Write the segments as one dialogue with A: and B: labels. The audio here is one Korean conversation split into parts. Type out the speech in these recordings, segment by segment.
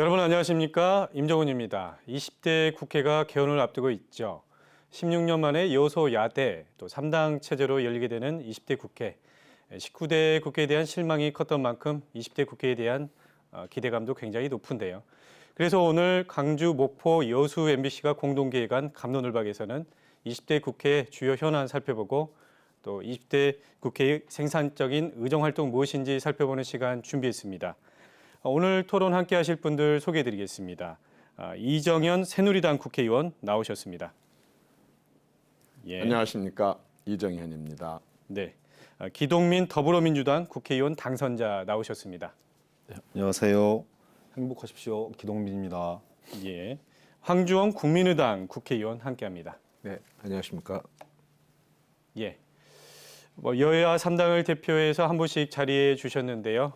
A: 여러분 안녕하십니까? 임종훈입니다. 20대 국회가 개원을 앞두고 있죠. 16년 만에 여소야대 또 3당 체제로 열리게 되는 20대 국회. 19대 국회에 대한 실망이 컸던 만큼 20대 국회에 대한 기대감도 굉장히 높은데요. 그래서 오늘 광주, 목포, 여수 MBC가 공동 기획한 갑론을박에서는 20대 국회 주요 현안 살펴보고 또 20대 국회의 생산적인 의정활동 무엇인지 살펴보는 시간 준비했습니다. 오늘 토론 함께 하실 분들 소개해드리겠습니다. 이정현 새누리당 국회의원 나오셨습니다.
B: 예. 안녕하십니까, 이정현입니다.
A: 네, 기동민 더불어민주당 국회의원 당선자 나오셨습니다.
C: 네, 안녕하세요. 행복하십시오. 기동민입니다.
A: 예, 황주원 국민의당 국회의원 함께합니다.
D: 네, 안녕하십니까.
A: 예. 여야 3당을 대표해서 한 분씩 자리해 주셨는데요.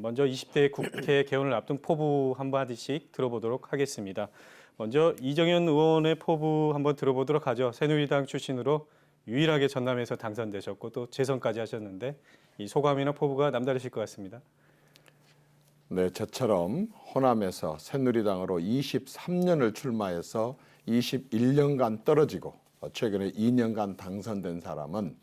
A: 먼저 20대 국회 개원을 앞둔 포부 한 마디씩 들어보도록 하겠습니다. 먼저 이정현 의원의 포부 한번 들어보도록 하죠. 새누리당 출신으로 유일하게 전남에서 당선되셨고 또 재선까지 하셨는데 이 소감이나 포부가 남다르실 것 같습니다.
B: 네, 저처럼 호남에서 새누리당으로 23년을 출마해서 21년간 떨어지고 최근에 2년간 당선된 사람은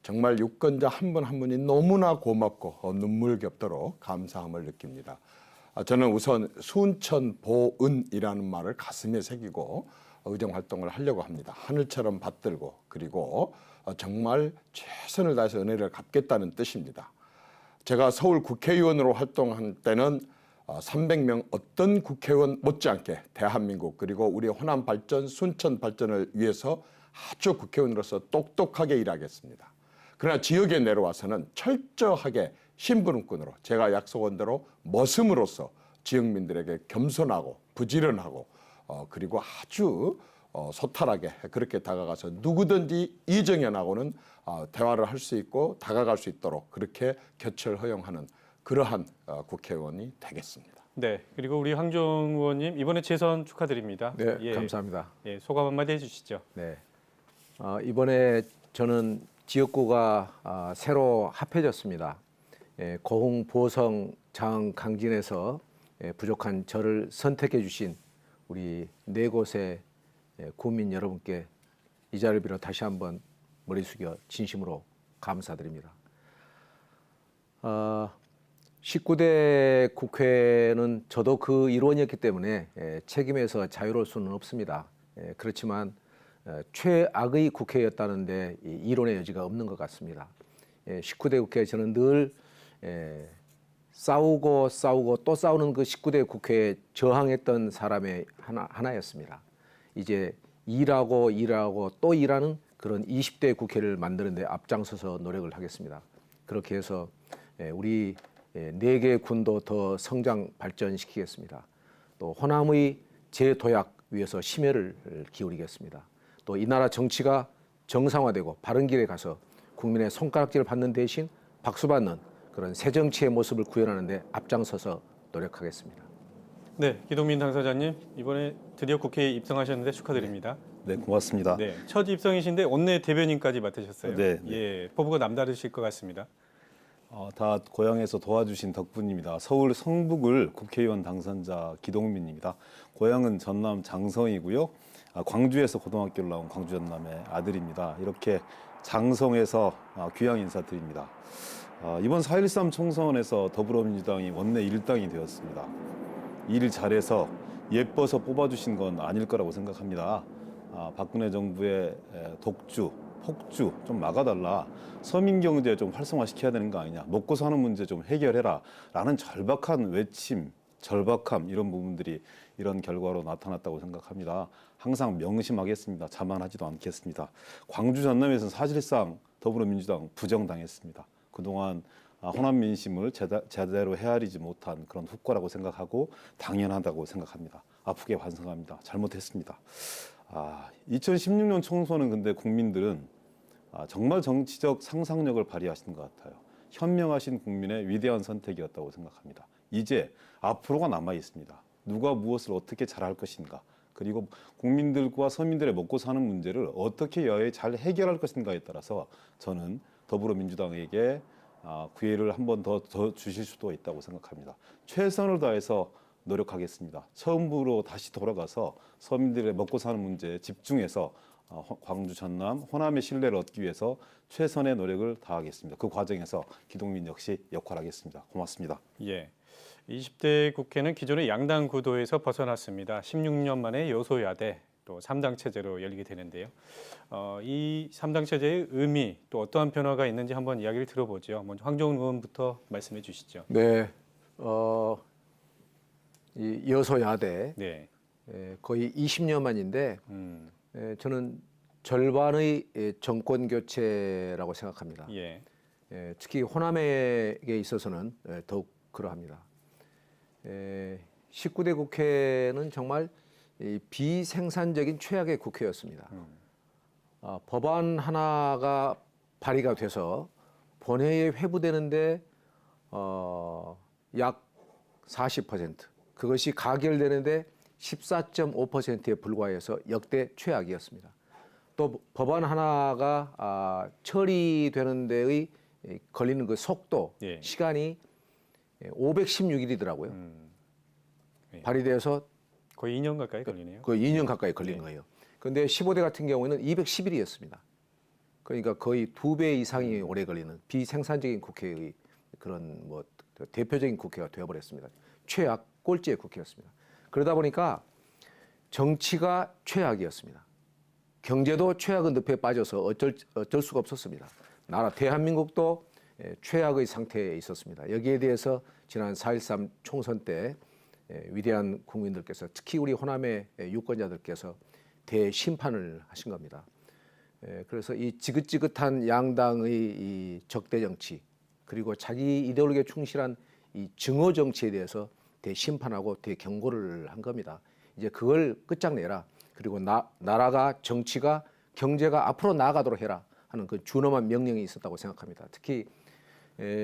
B: 정말 유권자 한 분 한 분이 너무나 고맙고 눈물겹도록 감사함을 느낍니다. 저는 우선 순천보은이라는 말을 가슴에 새기고 의정활동을 하려고 합니다. 하늘처럼 받들고 그리고 정말 최선을 다해서 은혜를 갚겠다는 뜻입니다. 제가 서울 국회의원으로 활동한 때는 300명 어떤 국회의원 못지않게 대한민국 그리고 우리 호남 발전, 순천 발전을 위해서 아주 국회의원으로서 똑똑하게 일하겠습니다. 그러나 지역에 내려와서는 철저하게 심부름꾼으로 제가 약속한 대로 머슴으로서 지역민들에게 겸손하고 부지런하고 그리고 아주 소탈하게 그렇게 다가가서 누구든지 이정현하고는 대화를 할 수 있고 다가갈 수 있도록 그렇게 곁을 허용하는 그러한 국회의원이 되겠습니다.
A: 네, 그리고 우리 황종 의원님 이번에 재선 축하드립니다.
D: 네,
A: 예.
D: 감사합니다.
A: 예, 소감 한마디 해주시죠.
D: 네, 이번에 저는 지역구가 새로 합해졌습니다. 고흥, 보성, 장, 강진에서 부족한 저를 선택해 주신 우리 네 곳의 국민 여러분께 이 자리를 빌어 다시 한번 머리 숙여 진심으로 감사드립니다. 19대 국회는 저도 그 일원이었기 때문에 책임에서 자유로울 수는 없습니다. 그렇지만 최악의 국회였다는데 이론의 여지가 없는 것 같습니다. 19대 국회 저는 늘 싸우고 또 싸우는 그 19대 국회에 저항했던 사람의 하나였습니다. 이제 일하고 또 일하는 그런 20대 국회를 만드는 데 앞장서서 노력을 하겠습니다. 그렇게 해서 우리 4개 군도 더 성장 발전시키겠습니다. 또 호남의 재도약 위해서 심혈을 기울이겠습니다. 또 이 나라 정치가 정상화되고 바른 길에 가서 국민의 손가락질을 받는 대신 박수받는 그런 새 정치의 모습을 구현하는 데 앞장서서 노력하겠습니다.
A: 네, 기동민 당선자님 이번에 드디어 국회에 입성하셨는데 축하드립니다.
C: 네, 고맙습니다.
A: 네, 첫 입성이신데 원내 대변인까지 맡으셨어요.
C: 네.
A: 예, 포부가 남다르실 것 같습니다.
C: 다 고향에서 도와주신 덕분입니다. 서울 성북을 국회의원 당선자 기동민입니다. 고향은 전남 장성이고요. 광주에서 고등학교를 나온 광주 전남의 아들입니다. 이렇게 장성에서 귀향 인사드립니다. 이번 4.13 총선에서 더불어민주당이 원내 1당이 되었습니다. 일 잘해서 예뻐서 뽑아주신 건 아닐 거라고 생각합니다. 박근혜 정부의 독주, 폭주 좀 막아달라. 서민경제 좀 활성화시켜야 되는 거 아니냐. 먹고 사는 문제 좀 해결해라. 라는 절박한 외침, 절박함 이런 부분들이 이런 결과로 나타났다고 생각합니다. 항상 명심하겠습니다. 자만하지도 않겠습니다. 광주 전남에서는 사실상 더불어민주당 부정당했습니다. 그동안 호남 민심을 제대로 헤아리지 못한 그런 후과라고 생각하고 당연하다고 생각합니다. 아프게 반성합니다. 잘못했습니다. 2016년 총선은 근데 국민들은 정말 정치적 상상력을 발휘하신 것 같아요. 현명하신 국민의 위대한 선택이었다고 생각합니다. 이제 앞으로가 남아 있습니다. 누가 무엇을 어떻게 잘할 것인가, 그리고 국민들과 서민들의 먹고 사는 문제를 어떻게 여야에 잘 해결할 것인가에 따라서 저는 더불어민주당에게 기회를 한 번 더 주실 수도 있다고 생각합니다. 최선을 다해서 노력하겠습니다. 처음으로 다시 돌아가서 서민들의 먹고 사는 문제에 집중해서 광주, 전남, 호남의 신뢰를 얻기 위해서 최선의 노력을 다하겠습니다. 그 과정에서 기동민 역시 역할하겠습니다. 고맙습니다.
A: 예. 20대 국회는 기존의 양당 구도에서 벗어났습니다. 16년 만에 여소야대 또 3당 체제로 열리게 되는데요. 이 3당 체제의 의미 또 어떠한 변화가 있는지 한번 이야기를 들어보죠. 먼저 황정훈 의원부터 말씀해 주시죠.
D: 네, 이 여소야대
A: 네.
D: 거의 20년 만인데
A: 음,
D: 저는 절반의 정권 교체라고 생각합니다.
A: 예.
D: 특히 호남에게 있어서는 더욱 그러합니다. 19대 국회는 정말 이 비생산적인 최악의 국회였습니다. 법안 하나가 발의가 돼서 본회의에 회부되는데 약 40%, 그것이 가결되는데 14.5%에 불과해서 역대 최악이었습니다. 또 법안 하나가 처리되는 데의 걸리는 그 속도,
A: 예.
D: 시간이 516일이더라고요.
A: 예.
D: 발의돼서
A: 거의 2년 가까이 걸리네요.
D: 그 2년 가까이 걸린
A: 네.
D: 거예요. 그런데 15대 같은 경우에는 210일이었습니다. 그러니까 거의 2배 이상이 오래 걸리는 비생산적인 국회의 그런 뭐 대표적인 국회가 되어버렸습니다. 최악 꼴찌의 국회였습니다. 그러다 보니까 정치가 최악이었습니다. 경제도 최악의 늪에 빠져서 어쩔 수가 없었습니다. 나라 대한민국도 최악의 상태에 있었습니다. 여기에 대해서 지난 4.13 총선 때 위대한 국민들께서 특히 우리 호남의 유권자들께서 대심판을 하신 겁니다. 그래서 이 지긋지긋한 양당의 이 적대 정치 그리고 자기 이데올로기에 충실한 이 증오 정치에 대해서 대심판하고 대경고를 한 겁니다. 이제 그걸 끝장내라. 그리고 나라가 정치가 경제가 앞으로 나아가도록 해라 하는 그 준엄한 명령이 있었다고 생각합니다. 특히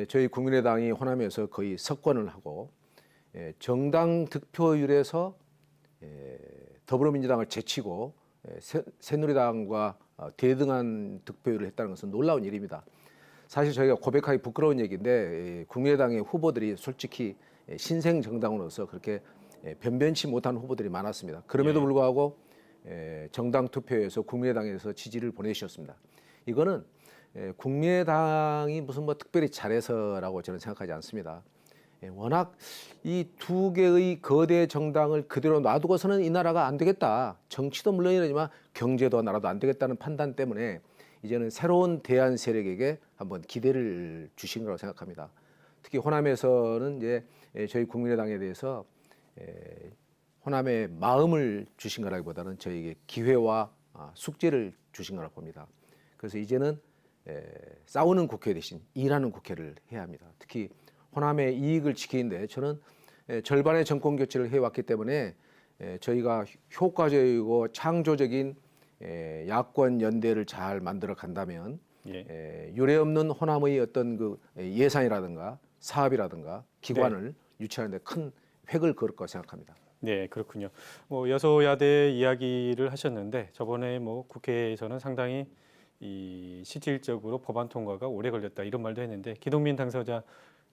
D: 저희 국민의당이 호남에서 거의 석권을 하고 정당 득표율에서 더불어민주당을 제치고 새누리당과 대등한 득표율을 했다는 것은 놀라운 일입니다. 사실 저희가 고백하기 부끄러운 얘기인데 국민의당의 후보들이 솔직히 신생 정당으로서 그렇게 변변치 못한 후보들이 많았습니다. 그럼에도 불구하고 정당 투표에서 국민의당에서 지지를 보내주셨습니다. 이거는 국민의당이 무슨 뭐 특별히 잘해서라고 저는 생각하지 않습니다. 워낙 이 두 개의 거대 정당을 그대로 놔두고서는 이 나라가 안 되겠다. 정치도 물론이지만 경제도 나라도 안 되겠다는 판단 때문에 이제는 새로운 대안 세력에게 한번 기대를 주신 거라고 생각합니다. 특히 호남에서는 이제 저희 국민의당에 대해서 호남의 마음을 주신 거라기보다는 저희에게 기회와 숙제를 주신 거라고 봅니다. 그래서 이제는 싸우는 국회 대신 일하는 국회를 해야 합니다. 특히 호남의 이익을 지키는데 저는 절반의 정권 교체를 해왔기 때문에 저희가 효과적이고 창조적인 야권 연대를 잘 만들어 간다면 유례없는 호남의 어떤 그 예산이라든가 사업이라든가 기관을 유치하는 데 큰 획을 그을 거라고 생각합니다.
A: 네, 그렇군요. 뭐 여소야대 이야기를 하셨는데 저번에 뭐 국회에서는 상당히 이 실질적으로 법안 통과가 오래 걸렸다 이런 말도 했는데 기동민 당사자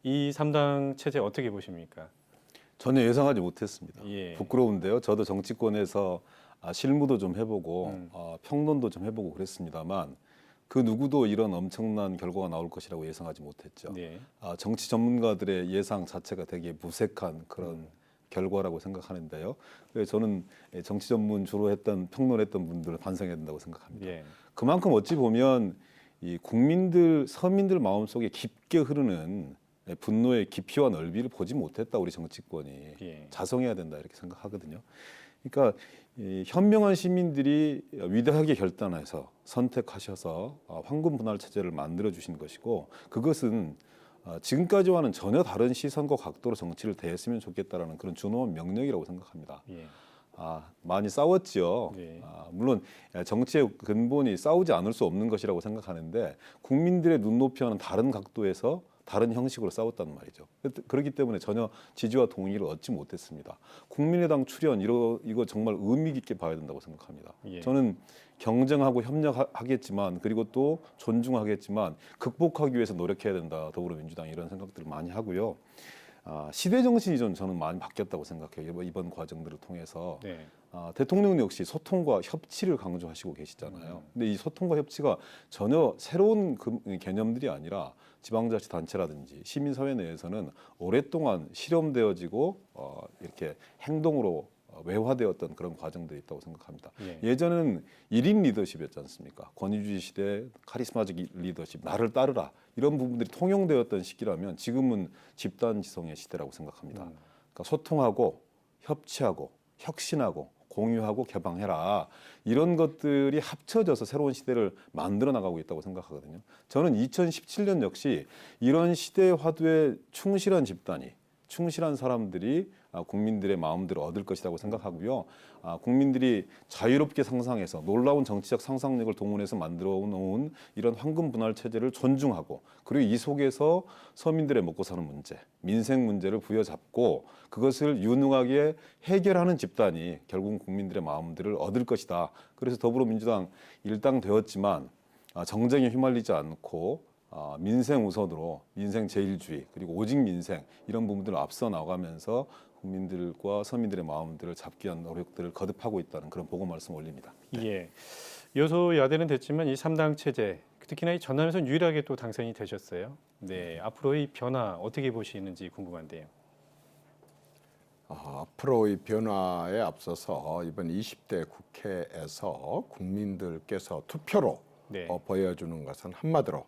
A: 이 3당 체제 어떻게 보십니까?
C: 전혀 예상하지 못했습니다.
A: 예.
C: 부끄러운데요. 저도 정치권에서 실무도 좀 해보고 평론도 좀 해보고 그랬습니다만 그 누구도 이런 엄청난 결과가 나올 것이라고 예상하지 못했죠.
A: 네.
C: 정치 전문가들의 예상 자체가 되게 무색한 그런 결과라고 생각하는데요. 그래서 저는 정치 전문 주로 했던 평론했던 분들을 반성해야 된다고 생각합니다.
A: 예.
C: 그만큼 어찌 보면 이 국민들 서민들 마음속에 깊게 흐르는 분노의 깊이와 넓이를 보지 못했다 우리 정치권이
A: 예.
C: 자성해야 된다 이렇게 생각하거든요. 그러니까 이 현명한 시민들이 위대하게 결단해서 선택하셔서 황금 분할 체제를 만들어 주신 것이고 그것은 지금까지와는 전혀 다른 시선과 각도로 정치를 대했으면 좋겠다라는 그런 준엄한 명령이라고 생각합니다.
A: 예.
C: 많이 싸웠지요.
A: 네.
C: 물론 정치의 근본이 싸우지 않을 수 없는 것이라고 생각하는데 국민들의 눈높이와는 다른 각도에서 다른 형식으로 싸웠단 말이죠. 그렇기 때문에 전혀 지지와 동의를 얻지 못했습니다. 국민의당 출연 이거 정말 의미 깊게 봐야 된다고 생각합니다.
A: 예.
C: 저는 경쟁하고 협력하겠지만 그리고 또 존중하겠지만 극복하기 위해서 노력해야 된다. 더불어민주당 이런 생각들을 많이 하고요. 시대 정신이 좀 저는 많이 바뀌었다고 생각해요. 이번 과정들을 통해서.
A: 네.
C: 대통령 역시 소통과 협치를 강조하시고 계시잖아요. 근데 이 소통과 협치가 전혀 새로운 개념들이 아니라 지방자치단체라든지 시민사회 내에서는 오랫동안 실험되어지고 이렇게 행동으로 외화되었던 그런 과정들이 있다고 생각합니다.
A: 예.
C: 예전에는 1인 리더십이었지 않습니까? 권위주의 시대, 카리스마적 리더십, 나를 따르라 이런 부분들이 통용되었던 시기라면 지금은 집단 지성의 시대라고 생각합니다. 그러니까 소통하고 협치하고 혁신하고 공유하고 개방해라 이런 것들이 합쳐져서 새로운 시대를 만들어 나가고 있다고 생각하거든요. 저는 2017년 역시 이런 시대의 화두에 충실한 집단이 충실한 사람들이 국민들의 마음들을 얻을 것이라고 생각하고요. 국민들이 자유롭게 상상해서 놀라운 정치적 상상력을 동원해서 만들어 놓은 이런 황금 분할 체제를 존중하고 그리고 이 속에서 서민들의 먹고 사는 문제, 민생 문제를 부여잡고 그것을 유능하게 해결하는 집단이 결국 국민들의 마음들을 얻을 것이다. 그래서 더불어민주당 일당되었지만 정쟁에 휘말리지 않고 민생 우선으로 민생 제일주의 그리고 오직 민생 이런 부분들을 앞서 나가면서 국민들과 서민들의 마음들을 잡기 위한 노력들을 거듭하고 있다는 그런 보고 말씀 올립니다.
A: 예. 여소야대는 됐지만 이 3당 체제 특히나 이 전남에서는 유일하게 또 당선이 되셨어요. 네. 앞으로의 변화 어떻게 보시는지 궁금한데요.
B: 앞으로의 변화에 앞서서 이번 20대 국회에서 국민들께서 투표로
A: 네.
B: 보여주는 것은 한마디로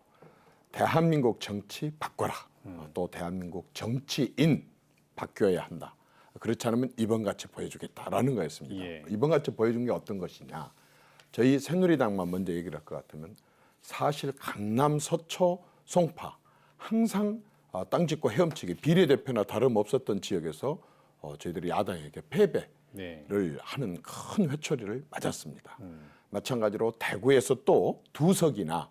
B: 대한민국 정치 바꿔라. 또 대한민국 정치인 바뀌어야 한다. 그렇지 않으면 이번같이 보여주겠다라는 거였습니다.
A: 예.
B: 이번같이 보여준 게 어떤 것이냐. 저희 새누리당만 먼저 얘기를 할 것 같으면 사실 강남, 서초, 송파 항상 땅 짓고 헤엄치기 비례대표나 다름없었던 지역에서 저희들이 야당에게 패배를
A: 네.
B: 하는 큰 회초리를 맞았습니다. 마찬가지로 대구에서 또 2석이나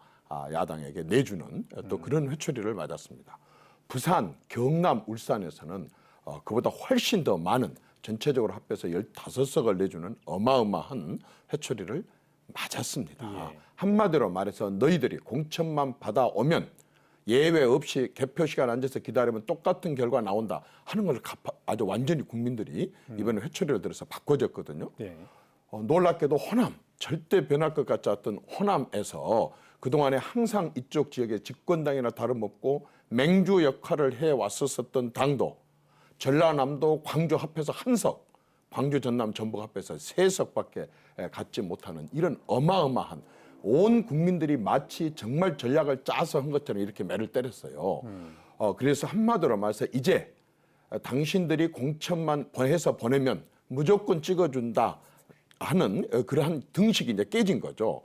B: 야당에게 내주는 또 그런 회초리를 맞았습니다. 부산, 경남, 울산에서는 그보다 훨씬 더 많은 전체적으로 합해서 15석을 내주는 어마어마한 회초리를 맞았습니다.
A: 예.
B: 한마디로 말해서 너희들이 공천만 받아오면 예외 없이 개표 시간 앉아서 기다리면 똑같은 결과 나온다 하는 걸 아주 완전히 국민들이 이번에 회초리를 들어서 바꿔줬거든요.
A: 네.
B: 놀랍게도 호남, 절대 변할 것 같지 않던 호남에서 그동안에 항상 이쪽 지역의 집권당이나 다름없고 맹주 역할을 해왔었던 당도 전라남도 광주 합해서 1석, 광주 전남 전북 합해서 3석밖에 갖지 못하는 이런 어마어마한 온 국민들이 마치 정말 전략을 짜서 한 것처럼 이렇게 매를 때렸어요. 그래서 한마디로 말해서 이제 당신들이 공천만 해서 보내면 무조건 찍어준다 하는 그러한 등식이 이제 깨진 거죠.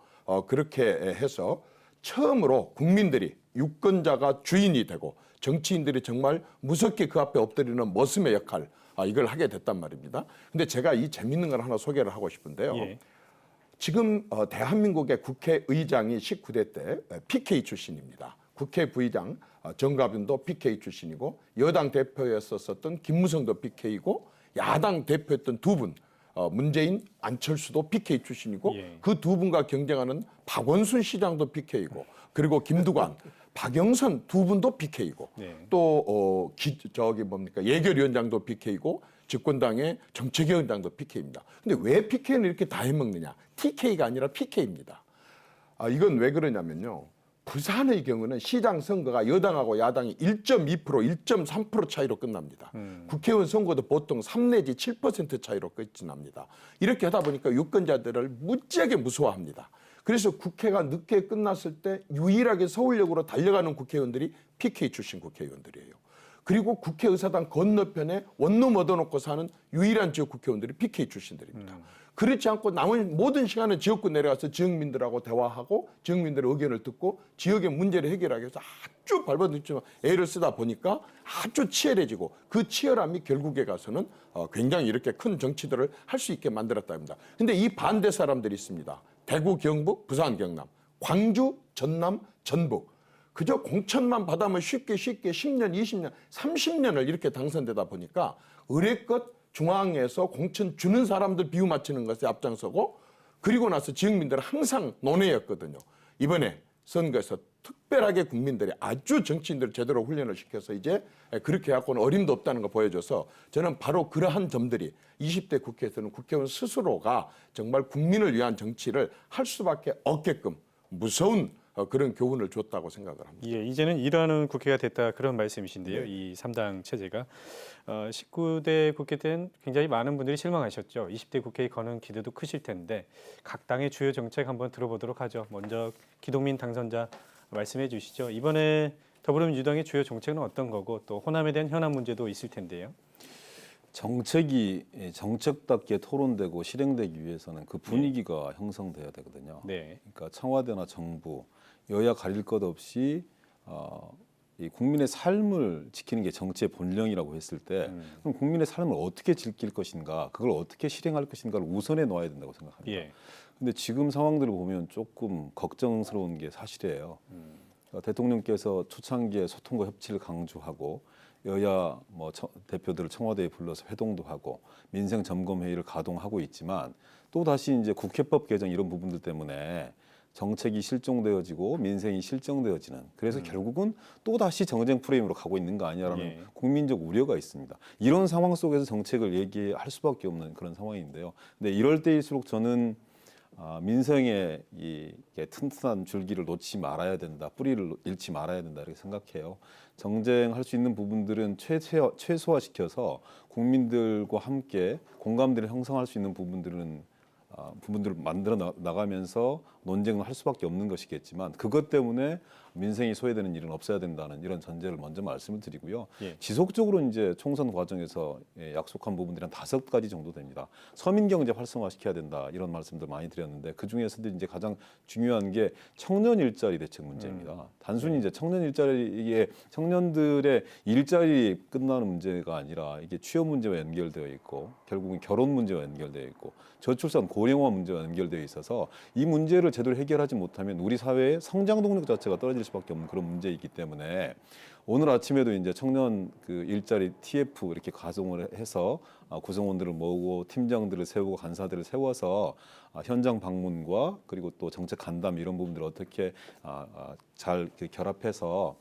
B: 그렇게 해서 처음으로 국민들이 유권자가 주인이 되고 정치인들이 정말 무섭게 그 앞에 엎드리는 머슴의 역할 이걸 하게 됐단 말입니다. 근데 제가 이 재밌는 걸 하나 소개를 하고 싶은데요.
A: 예.
B: 지금 대한민국의 국회의장이 19대 때 PK 출신입니다. 국회 부의장 정가빈도 PK 출신이고 여당 대표였었던 김무성도 PK이고 야당 대표였던 두 분 문재인, 안철수도 PK 출신이고
A: 예.
B: 그 두 분과 경쟁하는 박원순 시장도 PK이고 그리고 김두관, 박영선 두 분도 PK이고
A: 네.
B: 또 예결위원장도 PK이고 집권당의 정책위원장도 PK입니다. 근데 왜 PK는 이렇게 다 해먹느냐? TK가 아니라 PK입니다. 이건 왜 그러냐면요. 부산의 경우는 시장 선거가 여당하고 야당이 1.2%, 1.3% 차이로 끝납니다. 국회의원 선거도 보통 3 내지 7% 차이로 끝이 납니다. 이렇게 하다 보니까 유권자들을 무지하게 무서워합니다. 그래서 국회가 늦게 끝났을 때 유일하게 서울역으로 달려가는 국회의원들이 PK 출신 국회의원들이에요. 그리고 국회의사당 건너편에 원룸 얻어놓고 사는 유일한 지역 국회의원들이 PK 출신들입니다. 그렇지 않고 남은 모든 시간은 지역구 내려가서 지역민들하고 대화하고 지역민들의 의견을 듣고 지역의 문제를 해결하기 위해서 아주 발버둥치면 애를 쓰다 보니까 아주 치열해지고 그 치열함이 결국에 가서는 굉장히 이렇게 큰 정치들을 할 수 있게 만들었답니다. 근데 이 반대 사람들이 있습니다. 대구, 경북, 부산, 경남, 광주, 전남, 전북. 그저 공천만 받으면 쉽게 10년, 20년, 30년을 이렇게 당선되다 보니까 의례껏 중앙에서 공천 주는 사람들 비유 맞추는 것에 앞장서고 그리고 나서 지역민들은 항상 논외였거든요. 이번에 선거에서 특별하게 국민들이 아주 정치인들 제대로 훈련을 시켜서 이제 그렇게 해갖고는 어림도 없다는 거 보여줘서 저는 바로 그러한 점들이 20대 국회에서는 국회의원 스스로가 정말 국민을 위한 정치를 할 수밖에 없게끔 무서운 그런 교훈을 줬다고 생각을 합니다.
A: 예, 이제는 일하는 국회가 됐다 그런 말씀이신데요. 이 3당 체제가 19대 국회 때는 굉장히 많은 분들이 실망하셨죠. 20대 국회에 거는 기대도 크실 텐데 각 당의 주요 정책 한번 들어보도록 하죠. 먼저 기동민 당선자 말씀해 주시죠. 이번에 더불어민주당의 주요 정책은 어떤 거고 또 호남에 대한 현안 문제도 있을 텐데요.
C: 정책이 정책답게 토론되고 실행되기 위해서는 그 분위기가 형성돼야 되거든요.
A: 네.
C: 그러니까 청와대나 정부, 여야 가릴 것 없이 이 국민의 삶을 지키는 게 정치의 본령이라고 했을 때 그럼 국민의 삶을 어떻게 지킬 것인가, 그걸 어떻게 실행할 것인가를 우선해 놓아야 된다고 생각합니다.
A: 예.
C: 근데 지금 상황들을 보면 조금 걱정스러운 게 사실이에요. 대통령께서 초창기에 소통과 협치를 강조하고 여야 대표들을 청와대에 불러서 회동도 하고 민생 점검 회의를 가동하고 있지만 또 다시 이제 국회법 개정 이런 부분들 때문에 정책이 실종되어지고 민생이 실종되어지는 그래서 결국은 또 다시 정쟁 프레임으로 가고 있는 거 아니냐라는
A: 예.
C: 국민적 우려가 있습니다. 이런 상황 속에서 정책을 얘기할 수밖에 없는 그런 상황인데요. 근데 이럴 때일수록 저는 민생의 이 튼튼한 줄기를 놓지 말아야 된다, 뿌리를 잃지 말아야 된다 이렇게 생각해요. 정쟁할 수 있는 부분들은 최소화시켜서 국민들과 함께 공감대를 형성할 수 있는 부분들을 만들어 나가면서 논쟁을 할 수밖에 없는 것이겠지만 그것 때문에 민생이 소외되는 일은 없어야 된다는 이런 전제를 먼저 말씀을 드리고요.
A: 예.
C: 지속적으로 이제 총선 과정에서 약속한 부분들이 한 5가지 정도 됩니다. 서민 경제 활성화시켜야 된다 이런 말씀들 많이 드렸는데 그 중에서도 이제 가장 중요한 게 청년 일자리 대책 문제입니다. 단순히 이제 청년 일자리에 청년들의 일자리 끝나는 문제가 아니라 이게 취업 문제와 연결되어 있고 결국은 결혼 문제와 연결되어 있고 저출산 고령화 문제와 연결되어 있어서 이 문제를 제대로 해결하지 못하면 우리 사회의 성장 동력 자체가 떨어질 수밖에 없는 그런 문제이기 때문에 오늘 아침에도 이제 청년 그 일자리 TF 이렇게 가동을 해서 구성원들을 모으고 팀장들을 세우고 간사들을 세워서 현장 방문과 그리고 또 정책 간담 이런 부분들을 어떻게 잘 결합해서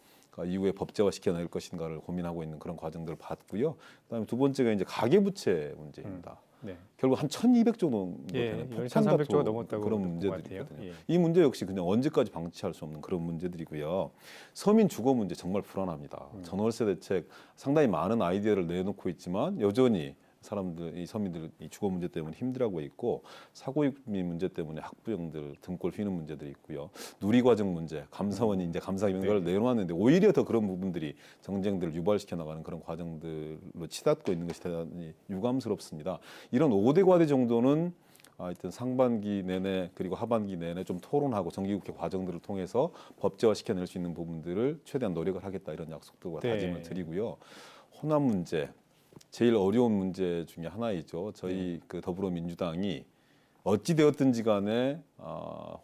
C: 이후에 법제화 시켜낼 것인가를 고민하고 있는 그런 과정들을 봤고요. 그다음에 두 번째가 이제 가계부채 문제입니다.
A: 네.
C: 결국 한 1,200조 정도
A: 예,
C: 되는
A: 1,300조가 넘었다고
C: 그런
A: 듣는 것
C: 문제들이거든요.
A: 같아요. 예.
C: 이 문제 역시 그냥 언제까지 방치할 수 없는 그런 문제들이고요. 서민 주거 문제 정말 불안합니다. 전월세 대책 상당히 많은 아이디어를 내놓고 있지만 여전히 이 서민들 이 주거 문제 때문에 힘들어하고 있고 사고육비 문제 때문에 학부형들 등골 휘는 문제들이 있고요. 누리과정 문제, 감사원이 이제 감사 결과를 내놓았는데 오히려 더 그런 부분들이 정쟁들을 유발시켜 나가는 그런 과정들로 치닫고 있는 것이 대단히 유감스럽습니다. 이런 5대 과제 정도는 하여튼 상반기 내내 그리고 하반기 내내 좀 토론하고 정기국회 과정들을 통해서 법제화 시켜낼 수 있는 부분들을 최대한 노력을 하겠다 이런 약속들과
A: 네.
C: 다짐을 드리고요. 호남 문제 제일 어려운 문제 중에 하나이죠. 저희 그 더불어민주당이 어찌 되었든지 간에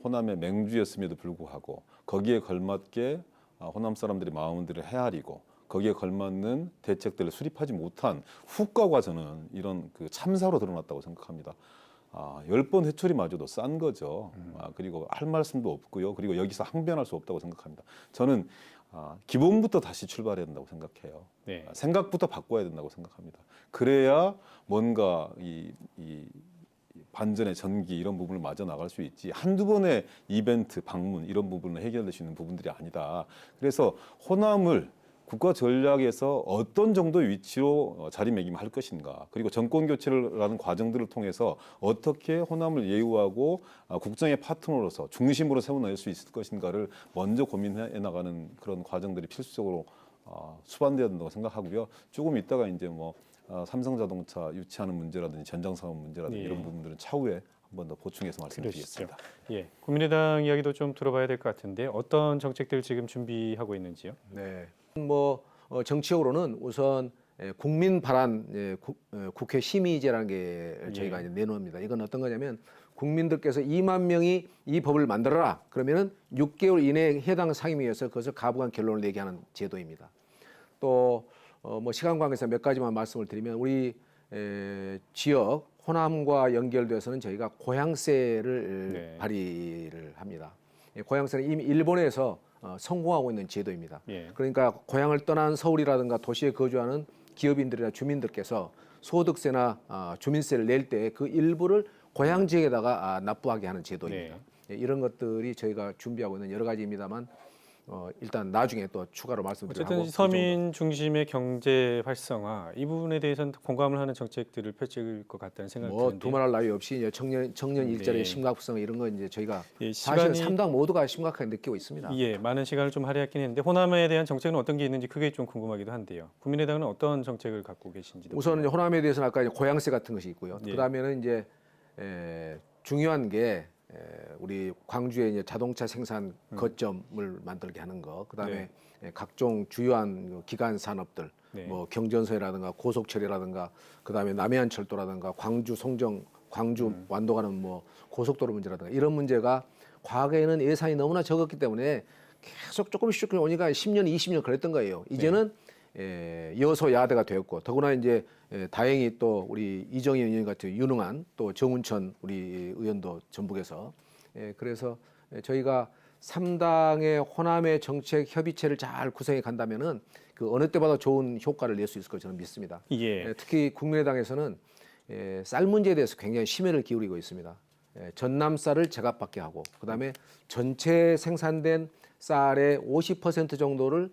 C: 호남의 맹주였음에도 불구하고 거기에 걸맞게 호남 사람들의 마음들을 헤아리고 거기에 걸맞는 대책들을 수립하지 못한 후과가 저는 이런 그 참사로 드러났다고 생각합니다. 10번 회초리마저도 싼 거죠. 그리고 할 말씀도 없고요. 그리고 여기서 항변할 수 없다고 생각합니다. 저는 기본부터 다시 출발해야 된다고 생각해요.
A: 네.
C: 생각부터 바꿔야 된다고 생각합니다. 그래야 뭔가 이 반전의 전기 이런 부분을 마저 나갈 수 있지 한두 번의 이벤트 방문 이런 부분을 해결될 수 있는 부분들이 아니다. 그래서 호남을 국가 전략에서 어떤 정도의 위치로 자리매김할 것인가 그리고 정권 교체라는 과정들을 통해서 어떻게 호남을 예우하고 국정의 파트너로서 중심으로 세워낼 수 있을 것인가를 먼저 고민해 나가는 그런 과정들이 필수적으로 수반돼야 된다고 생각하고요. 조금 있다가 이제 삼성자동차 유치하는 문제라든지 전장사업 문제라든지
A: 예.
C: 이런 부분들은 차후에 한 번 더 보충해서 말씀드리겠습니다.
A: 예, 국민의당 이야기도 좀 들어봐야 될 것 같은데 어떤 정책들 지금 준비하고 있는지요?
D: 네. 정치적으로는 우선 국민 발안 국회 심의제라는 게 저희가 이제 내놓습니다. 이건 어떤 거냐면 국민들께서 2만 명이 이 법을 만들어라. 그러면은 6개월 이내에 해당 상임위에서 그것을 가부간 결론을 내게 하는 제도입니다. 또 시간 관계에서 몇 가지만 말씀을 드리면 우리 지역 호남과 연결돼서는 저희가 고향세를
A: 네.
D: 발의를 합니다. 고향세는 이미 일본에서 성공하고 있는 제도입니다.
A: 예.
D: 그러니까 고향을 떠난 서울이라든가 도시에 거주하는 기업인들이나 주민들께서 소득세나 주민세를 낼 때 그 일부를 고향 지역에다가 납부하게 하는 제도입니다. 이런 것들이 저희가 준비하고 있는 여러 가지입니다만 일단 나중에 또 추가로 말씀드리고
A: 어쨌든 서민 중심의 경제 활성화 이 부분에 대해서는 공감을 하는 정책들을 펼칠 것 같다는 생각이 드는데
D: 두말할 나위 없이 이제 청년 일자리의
A: 네.
D: 심각성 이런 거 이제 저희가
A: 예,
D: 사실
A: 시간이-
D: 3당 모두가 심각하게 느끼고 있습니다.
A: 예, 많은 시간을 좀 할애했긴 했는데 호남에 대한 정책은 어떤 게 있는지 그게 좀 궁금하기도 한데요. 국민의당은 어떤 정책을 갖고 계신지도
D: 우선 이제 호남에 대해서는 아까 이제 고향세 같은 것이 있고요.
A: 예.
D: 그다음에는 이제 중요한 게 우리 광주의 이제 자동차 생산 거점을 만들게 하는 거. 그다음에 각종 주요한 기간 산업들,
A: 네.
D: 뭐 경전소라든가 고속철이라든가, 그다음에 남해안철도라든가, 광주 송정, 광주 완도 가는 뭐 고속도로 문제라든가 이런 문제가 과거에는 예산이 너무나 적었기 때문에 계속 조금씩 오니까 10년, 20년 그랬던 거예요. 이제는 여소야대가 되었고 더구나 이제 다행히 또 우리 이정희 의원 같은 유능한 또 정운천 우리 의원도 전북에서 그래서 저희가 3당의 호남의 정책 협의체를 잘 구성해 간다면은 그 어느 때보다 좋은 효과를 낼 수 있을 거 저는 믿습니다.
A: 예.
D: 특히 국민의당에서는 쌀 문제에 대해서 굉장히 심혈을 기울이고 있습니다. 전남 쌀을 제값받게 하고 그다음에 전체 생산된 쌀의 50% 정도를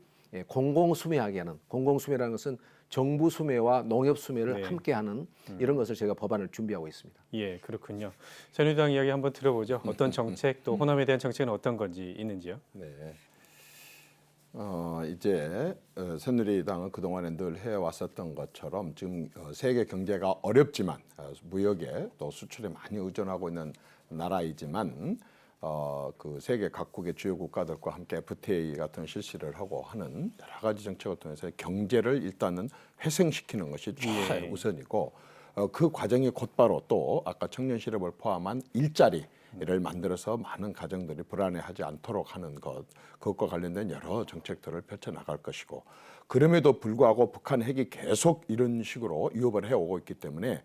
D: 공공 수매하게 하는 공공 수매라는 것은 정부 수매와 농협 수매를
A: 네.
D: 함께하는 이런 것을 저희가 법안을 준비하고 있습니다.
A: 예, 그렇군요. 새누리당 이야기 한번 들어보죠. 어떤 정책 또 호남에 대한 정책은 어떤 건지 있는지요?
B: 네. 이제 새누리당은 그동안에 늘 해왔었던 것처럼 지금 세계 경제가 어렵지만 무역에 또 수출에 많이 의존하고 있는 나라이지만 그 세계 각국의 주요 국가들과 함께 FTA 같은 실시를 하고 하는 여러 가지 정책을 통해서 경제를 일단은 회생시키는 것이 최우선이고 그 과정이 곧바로 또 아까 청년 실업을 포함한 일자리를 만들어서 많은 가정들이 불안해하지 않도록 하는 것, 그것과 관련된 여러 정책들을 펼쳐나갈 것이고 그럼에도 불구하고 북한 핵이 계속 이런 식으로 위협을 해오고 있기 때문에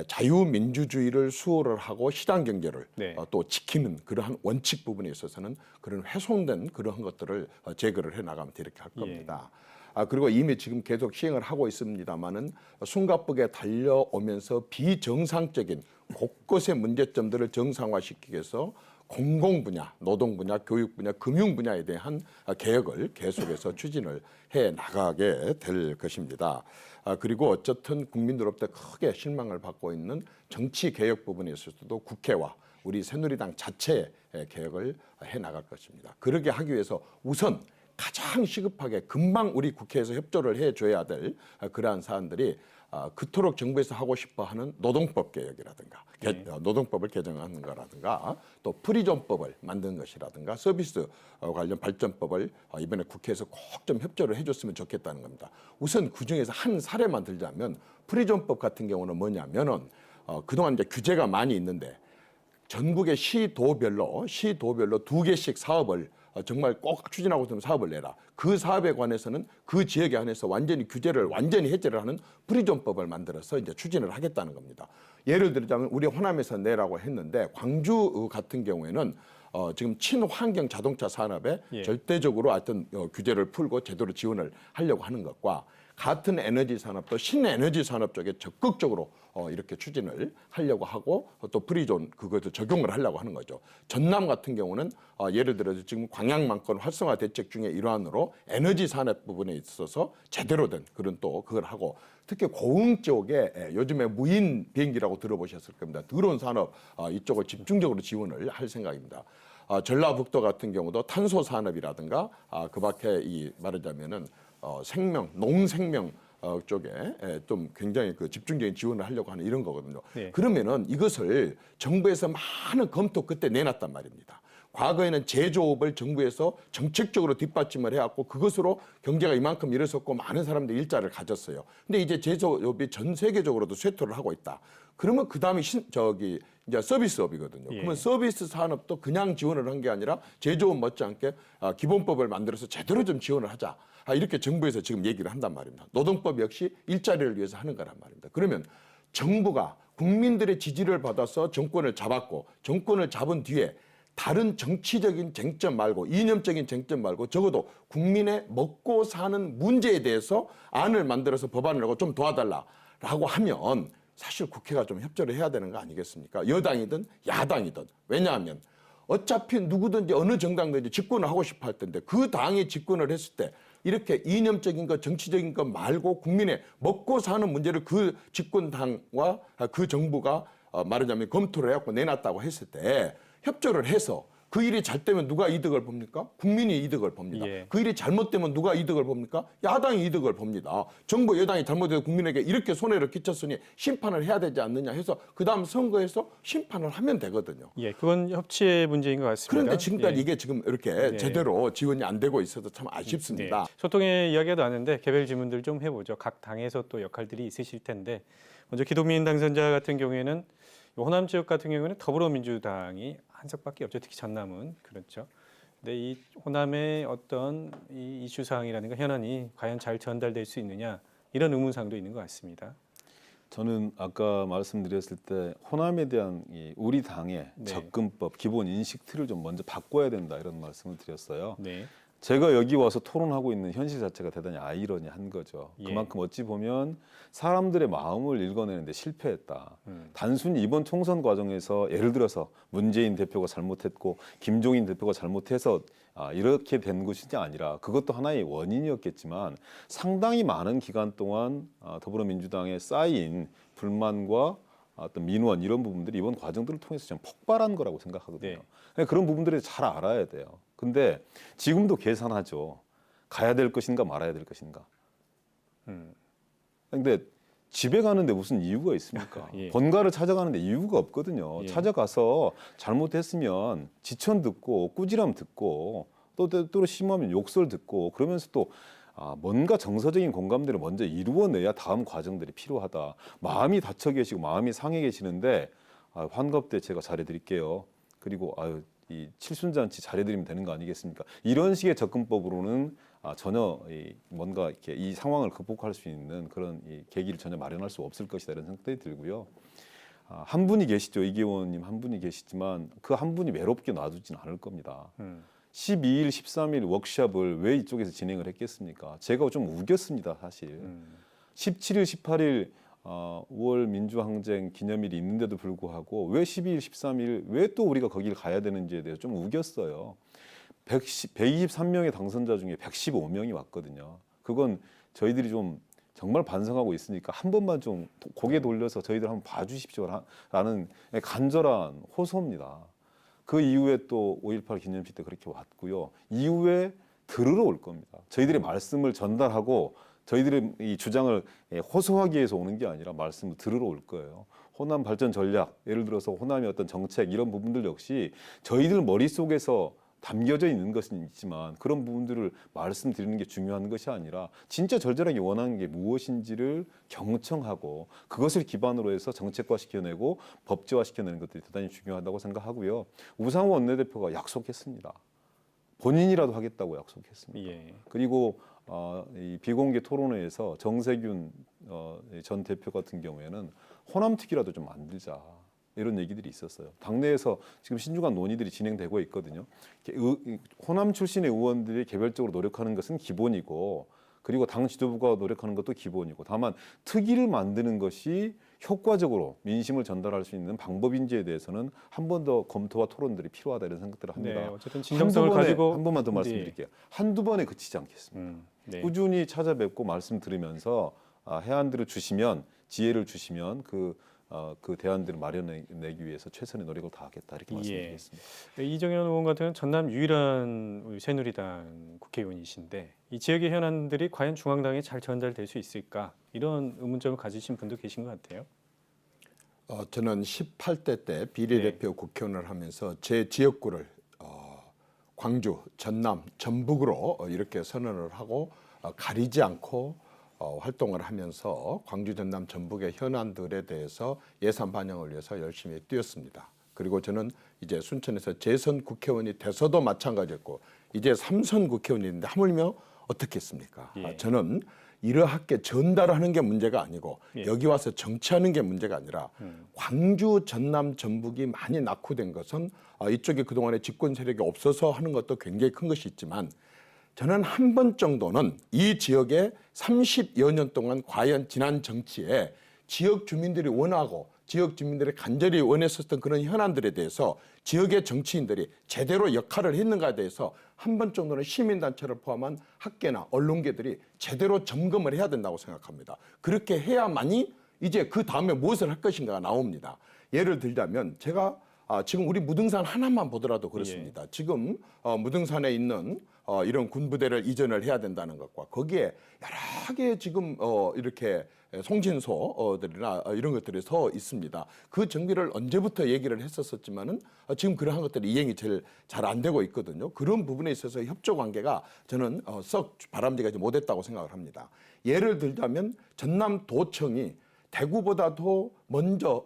B: 자유민주주의를 수호를 하고 시장 경제를
A: 네.
B: 또 지키는 그러한 원칙 부분에 있어서는 그런 훼손된 그러한 것들을 제거를 해 나가면 이렇게 할 겁니다. 그리고 이미 지금 계속 시행을 하고 있습니다만은 숨가쁘게 달려오면서 비정상적인 곳곳의 문제점들을 정상화시키기 위해서 공공 분야, 노동 분야, 교육 분야, 금융 분야에 대한 개혁을 계속해서 추진을 해 나가게 될 것입니다. 그리고 어쨌든 국민들로부터 크게 실망을 받고 있는 정치 개혁 부분에 있어서도 국회와 우리 새누리당 자체의 개혁을 해 나갈 것입니다. 그러게 하기 위해서 우선 가장 시급하게 금방 우리 국회에서 협조를 해줘야 될 그러한 사안들이 그토록 정부에서 하고 싶어하는 노동법 개혁이라든가 노동법을 개정하는 거라든가 또 프리존법을 만드는 것이라든가 서비스 관련 발전법을 이번에 국회에서 꼭 좀 협조를 해줬으면 좋겠다는 겁니다. 우선 그중에서 한 사례만 들자면 프리존법 같은 경우는 뭐냐면은 그동안 이제 규제가 많이 있는데 전국의 시도별로 2개씩 사업을 정말 꼭 추진하고 있는 사업을 내라. 그 사업에 관해서는 그 지역에 한해서 완전히 규제를 완전히 해제를 하는 프리존법을 만들어서 이제 추진을 하겠다는 겁니다. 예를 들자면 우리 호남에서 내라고 했는데 광주 같은 경우에는 지금 친환경 자동차 산업에 절대적으로 하여튼 규제를 풀고 제대로 지원을 하려고 하는 것과 같은 에너지 산업도 신에너지 산업 쪽에 적극적으로 이렇게 추진을 하려고 하고 또 프리존 그것도 적용을 하려고 하는 거죠. 전남 같은 경우는 예를 들어서 지금 광양망권 활성화 대책 중에 일환으로 에너지 산업 부분에 있어서 제대로 된 그런 또 그걸 하고 특히 고흥 쪽에 요즘에 무인 비행기라고 들어보셨을 겁니다. 드론 산업 이쪽을 집중적으로 지원을 할 생각입니다. 전라북도 같은 경우도 탄소 산업이라든가 그 밖에 말하자면은 농생명 쪽에 좀 굉장히 그 집중적인 지원을 하려고 하는 이런 거거든요.
A: 네.
B: 그러면은 이것을 정부에서 많은 검토 끝에 내놨단 말입니다. 과거에는 제조업을 정부에서 정책적으로 뒷받침을 해왔고 그것으로 경제가 이만큼 일어섰고 많은 사람들이 일자리를 가졌어요. 근데 이제 제조업이 전 세계적으로도 쇠퇴를 하고 있다. 그러면 그 다음에 이제 서비스업이거든요. 그러면 서비스 산업도 그냥 지원을 한 게 아니라 제조업 못지않게 기본법을 만들어서 제대로 좀 지원을 하자. 이렇게 정부에서 지금 얘기를 한단 말입니다. 노동법 역시 일자리를 위해서 하는 거란 말입니다. 그러면 정부가 국민들의 지지를 받아서 정권을 잡았고 정권을 잡은 뒤에 다른 정치적인 쟁점 말고 이념적인 쟁점 말고 적어도 국민의 먹고 사는 문제에 대해서 안을 만들어서 법안을 하고 좀 도와달라라고 하면 사실 국회가 좀 협조를 해야 되는 거 아니겠습니까? 여당이든 야당이든. 왜냐하면 어차피 누구든지 어느 정당든지 집권을 하고 싶어 할 텐데 그 당이 집권을 했을 때 이렇게 이념적인 것, 정치적인 것 말고 국민의 먹고 사는 문제를 그 집권당과 그 정부가 말하자면 검토를 해갖고 내놨다고 했을 때 협조를 해서 그 일이 잘 되면 누가 이득을 봅니까? 국민이 이득을 봅니다.
A: 예.
B: 그 일이 잘못되면 누가 이득을 봅니까? 야당이 이득을 봅니다. 정부 여당이 잘못해서 국민에게 이렇게 손해를 끼쳤으니 심판을 해야 되지 않느냐 해서 그다음 선거에서 심판을 하면 되거든요.
A: 예, 그건 협치의 문제인 것 같습니다.
B: 그런데 지금까지
A: 예.
B: 이게 지금 이렇게 제대로 지원이 안 되고 있어서 참 아쉽습니다.
A: 네. 소통의 이야기가 나왔는데 개별 질문들 좀 해보죠. 각 당에서 또 역할들이 있으실 텐데 먼저 기동민 당선자 같은 경우에는 호남 지역 같은 경우에는 더불어민주당이 한 석밖에 없죠. 특히 전남은 그렇죠. 근데 이 호남의 어떤 이 이슈 사항이라든가 현안이 과연 잘 전달될 수 있느냐 이런 의문사항도 있는 것 같습니다.
C: 저는 아까 말씀드렸을 때 호남에 대한 이 우리 당의
A: 네.
C: 접근법, 기본 인식 틀을 좀 먼저 바꿔야 된다 이런 말씀을 드렸어요.
A: 네.
C: 제가 여기 와서 토론하고 있는 현실 자체가 대단히 아이러니한 거죠.
A: 예.
C: 그만큼 어찌 보면 사람들의 마음을 읽어내는데 실패했다. 단순히 이번 총선 과정에서 예를 들어서 문재인 대표가 잘못했고 김종인 대표가 잘못해서 이렇게 된 것이 아니라 그것도 하나의 원인이었겠지만 상당히 많은 기간 동안 더불어민주당에 쌓인 불만과 어떤 민원 이런 부분들이 이번 과정들을 통해서 좀 폭발한 거라고 생각하거든요.
A: 네.
C: 그런 부분들을 잘 알아야 돼요. 근데 지금도 계산하죠. 가야 될 것인가 말아야 될 것인가. 근데 집에 가는데 무슨 이유가 있습니까?
A: 예.
C: 본가를 찾아가는데 이유가 없거든요.
A: 예.
C: 찾아가서 잘못했으면 지천 듣고 꾸지람 듣고 또 때로 심하면 욕설 듣고 그러면서 또 뭔가 정서적인 공감대를 먼저 이루어내야 다음 과정들이 필요하다. 마음이 다쳐 계시고 마음이 상해 계시는데 환갑 때 제가 잘해드릴게요. 그리고 이 칠순잔치 잘해드리면 되는 거 아니겠습니까? 이런 식의 접근법으로는 전혀 뭔가 이렇게 이 상황을 극복할 수 있는 그런 이 계기를 전혀 마련할 수 없을 것이다 이런 생각이 들고요. 한 분이 계시죠. 이계원님 한 분이 계시지만 그 한 분이 외롭게 놔두진 않을 겁니다. 12일, 13일 워크숍을 왜 이쪽에서 진행을 했겠습니까? 제가 좀 우겼습니다, 사실. 17일, 18일 5월 민주항쟁 기념일이 있는데도 불구하고 왜 12일, 13일 왜 또 우리가 거기를 가야 되는지에 대해서 좀 우겼어요. 123명의 당선자 중에 115명이 왔거든요. 그건 저희들이 좀 정말 반성하고 있으니까 한 번만 좀 고개 돌려서 저희들 한번 봐주십시오라는 간절한 호소입니다. 그 이후에 또 5.18 기념식 때 그렇게 왔고요. 이후에 들으러 올 겁니다. 저희들의 말씀을 전달하고 저희들의 이 주장을 호소하기 위해서 오는 게 아니라 말씀을 들으러 올 거예요. 호남 발전 전략, 예를 들어서 호남의 어떤 정책 이런 부분들 역시 저희들 머릿속에서 담겨져 있는 것은 있지만 그런 부분들을 말씀드리는 게 중요한 것이 아니라 진짜 절절하게 원하는 게 무엇인지를 경청하고 그것을 기반으로 해서 정책화 시켜내고 법제화 시켜내는 것들이 대단히 중요하다고 생각하고요. 우상호 원내대표가 약속했습니다. 본인이라도 하겠다고 약속했습니다.
A: 예.
C: 그리고 이 비공개 토론회에서 정세균 전 대표 같은 경우에는 호남특위라도 좀 만들자. 이런 얘기들이 있었어요. 당내에서 지금 신중한 논의들이 진행되고 있거든요. 호남 출신의 의원들이 개별적으로 노력하는 것은 기본이고 그리고 당 지도부가 노력하는 것도 기본이고 다만 특위를 만드는 것이 효과적으로 민심을 전달할 수 있는 방법인지에 대해서는 한 번 더 검토와 토론들이 필요하다 이런 생각들을 합니다.
A: 네, 어쨌든 진정성을 가지고
C: 한 번만 더 말씀드릴게요. 한두 번에 그치지 않겠습니다.
A: 네.
C: 꾸준히 찾아뵙고 말씀 들으면서 해안들을 주시면 지혜를 주시면 그 대안들을 마련내기 위해서 최선의 노력을 다하겠다 이렇게 말씀드리겠습니다.
A: 이정현 의원 같은 경우는 전남 유일한 우리 새누리당 국회의원이신데 이 지역의 현안들이 과연 중앙당에 잘 전달될 수 있을까 이런 의문점을 가지신 분도 계신 것 같아요.
B: 저는 18대 때 비례대표 국회의원을 하면서 제 지역구를 광주, 전남, 전북으로 이렇게 선언을 하고 가리지 않고 활동을 하면서 광주, 전남, 전북의 현안들에 대해서 예산 반영을 위해서 열심히 뛰었습니다. 그리고 저는 이제 순천에서 재선 국회의원이 돼서도 마찬가지였고 이제 3선 국회의원인데 하물며 어떻겠습니까?
A: 예.
B: 저는 이러하게 전달하는 게 문제가 아니고
A: 예.
B: 여기 와서 정치하는 게 문제가 아니라 광주, 전남, 전북이 많이 낙후된 것은 이쪽에 그동안에 집권 세력이 없어서 하는 것도 굉장히 큰 것이 있지만 저는 한 번 정도는 이 지역에 30여 년 동안 과연 지난 정치에 지역 주민들이 원하고 지역 주민들이 간절히 원했었던 그런 현안들에 대해서 지역의 정치인들이 제대로 역할을 했는가에 대해서 한 번 정도는 시민단체를 포함한 학계나 언론계들이 제대로 점검을 해야 된다고 생각합니다. 그렇게 해야만이 이제 그 다음에 무엇을 할 것인가가 나옵니다. 예를 들자면 제가 지금 우리 무등산 하나만 보더라도 그렇습니다. 지금 무등산에 있는 이런 군부대를 이전을 해야 된다는 것과 거기에 여러 개 지금 이렇게 송진소들이나 이런 것들이 서 있습니다. 그 정비를 언제부터 얘기를 했었지만은 지금 그러한 것들이 이행이 제일 잘 안 되고 있거든요. 그런 부분에 있어서 협조 관계가 저는 썩 바람직하지 못했다고 생각을 합니다. 예를 들자면 전남도청이 대구보다 더 먼저